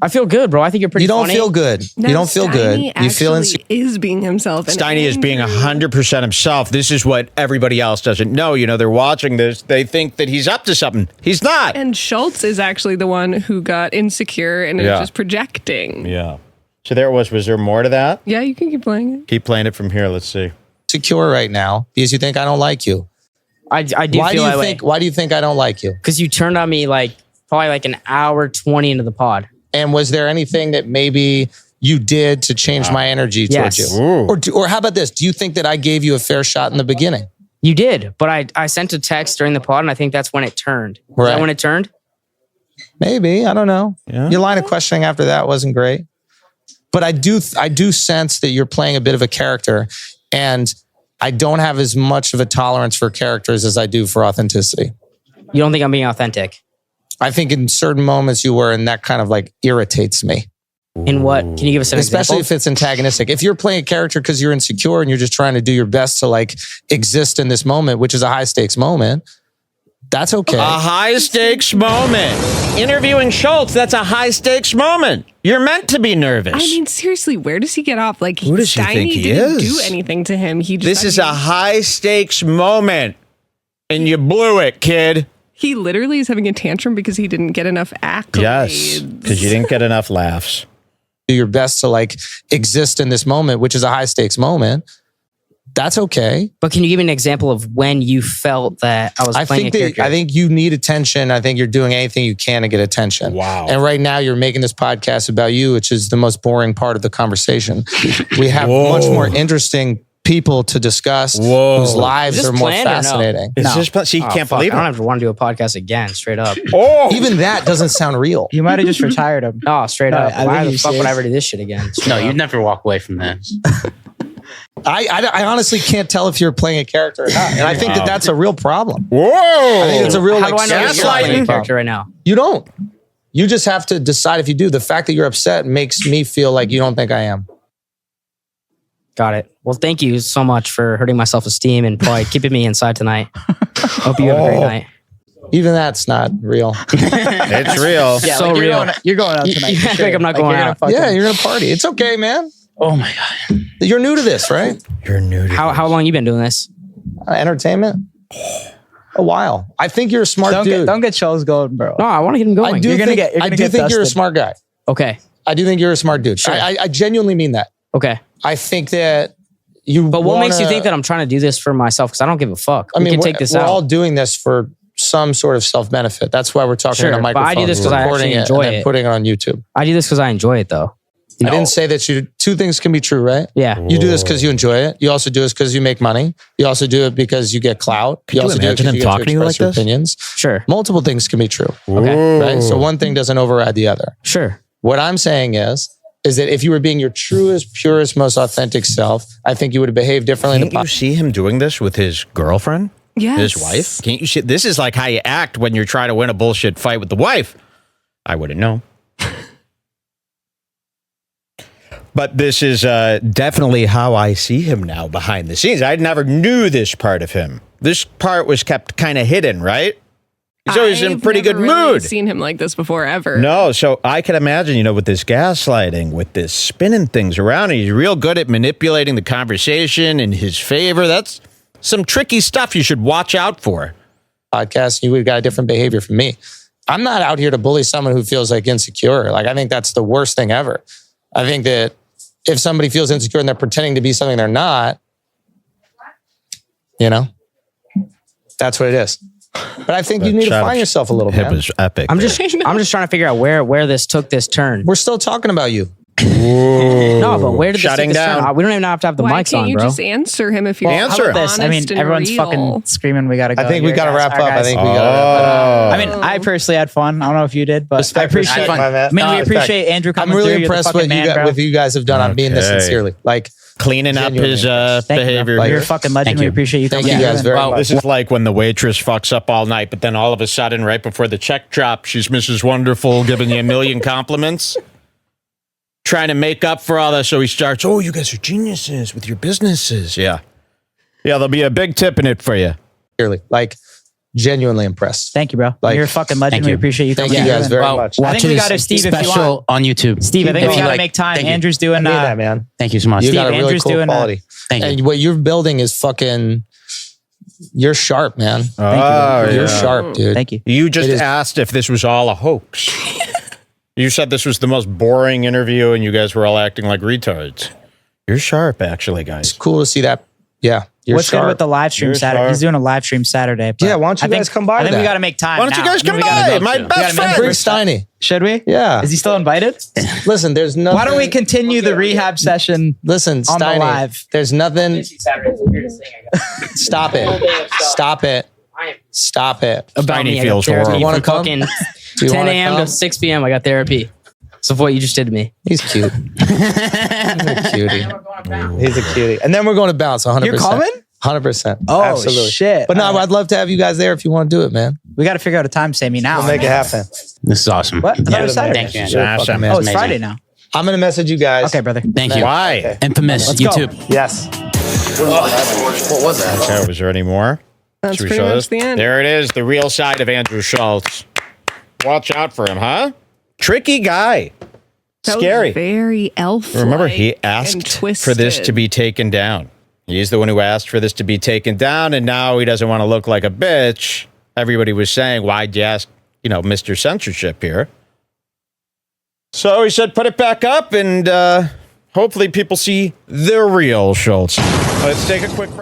I feel good, bro. I think you're pretty funny. You don't feel good. Now, you don't feel good. Steiny You feel insecure. is being himself. And Steiny is being 100% himself. This is what everybody else doesn't know. You know, they're watching this. They think that he's up to something. He's not. And Schultz is actually the one who got insecure and is just projecting. Yeah. So there it was. Was there more to that? Yeah, you can keep playing it. Keep playing it from here. Let's see. Secure right now because you think I don't like you. I do feel that way. Why do you think I don't like you? Because you turned on me like probably like an hour 20 into the pod. And was there anything that maybe you did to change my energy towards you? Or how about this? Do you think that I gave you a fair shot in the beginning? You did, but I sent a text during the pod, and I think that's when it turned. Was that when it turned? Maybe. I don't know. Yeah. Your line of questioning after that wasn't great. But I do sense that you're playing a bit of a character, and I don't have as much of a tolerance for characters as I do for authenticity. You don't think I'm being authentic? I think in certain moments you were, and that kind of like irritates me. In what? Can you give us an example? Especially if it's antagonistic. If you're playing a character because you're insecure and you're just trying to do your best to like exist in this moment, which is a high stakes moment, that's okay. A high stakes moment. Interviewing Schultz, that's a high stakes moment. You're meant to be nervous. I mean, seriously, where does he get off? Like, who does he think he didn't is? do anything to him. He just this is a high stakes moment, and you blew it, kid. He literally is having a tantrum because he didn't get enough accolades. Yes, because you didn't get enough laughs. Do your best to like exist in this moment, which is a high stakes moment. That's okay. But can you give me an example of when you felt that I was playing a character? I think you need attention. I think you're doing anything you can to get attention. Wow. And right now you're making this podcast about you, which is the most boring part of the conversation. We have much more interesting people to discuss whose lives are more fascinating. See, you can't believe it. I don't have to want to do a podcast again, straight up. Even that doesn't sound real. You might have just retired him. No, straight up. I Why think the fuck would I ever do this shit again? No, you'd never walk away from this. I honestly can't tell if you're playing a character or not. And I think that that's a real problem. Whoa. I think it's a real How do I know you're playing a character right now? You don't. You just have to decide if you do. The fact that you're upset makes me feel like you don't think I am. Got it. Well, thank you so much for hurting my self-esteem and probably keeping me inside tonight. Hope you have a great night. Even that's not real. It's real. Yeah, So like real. You're going out tonight. You for act sure. like I'm not going out. Yeah, you're gonna party. It's okay, man. Oh my God. You're new to this, right? You're new to How long you been doing this? Entertainment. A while. I think you're a smart dude. Don't get Schultz going, bro. No, I want to get him going. I do think you're a dusted. smart guy. Okay. I do think you're a smart dude. Sure. I genuinely mean that. Okay. I think that you. But what makes you think that I'm trying to do this for myself? Because I don't give a fuck. I mean, we can we're, take this we're out. all doing this for some sort of self benefit. That's why we're talking Sure, in a but microphone. I do this 'cause I recording actually it, enjoy and then it. putting it on YouTube. I do this because I enjoy it, though. I didn't say that two things can be true, right? Yeah. You do this because you enjoy it. You also do this because you make money. You also do it because you get clout. Could you also do it imagine 'cause him you get talking to you express like your this? opinions. Sure. Multiple things can be true. Okay. Right? So one thing doesn't override the other. Sure. What I'm saying is that if you were being your truest, purest, most authentic self, I think you would have behaved differently. Can't you see him doing this with his girlfriend? Yes. His wife? Can't you see? This is like how you act when you're trying to win a bullshit fight with the wife. I wouldn't know. But this is definitely how I see him now behind the scenes. I never knew this part of him. This part was kept kind of hidden, right? He's always in pretty good I've never really mood. seen him like this before, ever. No, so I can imagine, with this gaslighting, with this spinning things around, he's real good at manipulating the conversation in his favor. That's some tricky stuff you should watch out for. Podcast, you would have got a different behavior from me. I'm not out here to bully someone who feels like insecure. Like, I think that's the worst thing ever. I think that if somebody feels insecure and they're pretending to be something they're not, that's what it is. But I think you need to find yourself a little bit. It was epic. I'm just trying to figure out where this took this turn. We're still talking about you. No, but where did this Shutting take this down. turn? We don't even have to have the Why mics can't on, you bro. just answer him if you're Answer him. honest I mean, and everyone's real? fucking screaming. We gotta go. I think we Here, got to guys. wrap All up. right, I guys. think we got to wrap it up. I mean, I personally had fun. I don't know if you did, but Respect I appreciate. for my man. I mean, we No, appreciate Andrew I'm coming through. really You're the impressed fucking with man, bro. what you guys have done. I'm being this Okay. sincerely. Like, Cleaning up his Thank you, behavior bro. here. You're a fucking legend. Thank We you. appreciate you Thank coming you through. guys very Well, much. this is like when the waitress fucks up all night, but then all of a sudden, right before the check drop, she's Mrs. Wonderful, giving you a million compliments, trying to make up for all that. So he starts, "Oh, you guys are geniuses with your businesses." Yeah, there'll be a big tip in it for you. Sincerely, like, genuinely impressed. Thank you, bro. Like, You're a fucking legend. thank We you. appreciate you Thank coming you guys through. very much. I think we got to, Steve, if you special want. on YouTube. Steve, I think we got to like- make time. thank you. Andrew's I doing mean that, man. Thank you so much. You Steve, got a really Andrew's cool doing quality. Thank you. And what you're building is fucking, you're sharp, man. Oh, You're sharp, dude. Thank you. You just It is- asked if this was all a hoax. You said this was the most boring interview, and you guys were all acting like retards. You're sharp, actually, guys. It's cool to see that. Yeah. You're What's sharp. good with the live stream You're Saturday? sharp. He's doing a live stream Saturday. but Yeah, why don't you I think- guys come by I think to we that? got to make time. Why don't you now. guys come We gotta by? go. My We best gotta friend. make- Bring Steiny. Should we? Yeah. Is he still invited? Listen, there's nothing. Why don't we continue the rehab session? Listen, on the Steiny, live? there's nothing. Saturday's the weirdest thing I got. Stop it. Stop it. Stop it. About Steiny me, I got feels therapy horrible. You wanna from come? fucking Do you 10 wanna a.m. come? to 6 p.m. I got therapy. So what you just did to me. He's cute. He's a cutie. He's a cutie. And then we're going to bounce 100%. You're coming? 100%. Oh, Absolutely. shit. But no, All right. I'd love to have you guys there if you want to do it, man. We got to figure out a time, Sammy, now. We'll make it happen. This is awesome. What? I thought it was Saturday. Thank you, This is Andrew. awesome. man. Oh, it's Amazing. Friday now. I'm going to message you guys. Okay, brother. Thank you. Why? Infamous Let's go. YouTube. Yes. What was that? Okay, was there any more? That's Should we pretty show much this? the end. There it is, the real side of Andrew Schultz. Watch out for him, huh? Tricky guy. That Scary. was very elf. Remember, he asked for this to be taken down. He's the one who asked for this to be taken down, and now he doesn't want to look like a bitch. Everybody was saying, why'd you ask, Mr. Censorship here? So he said, put it back up, and hopefully people see the real Schultz. Let's take a quick break.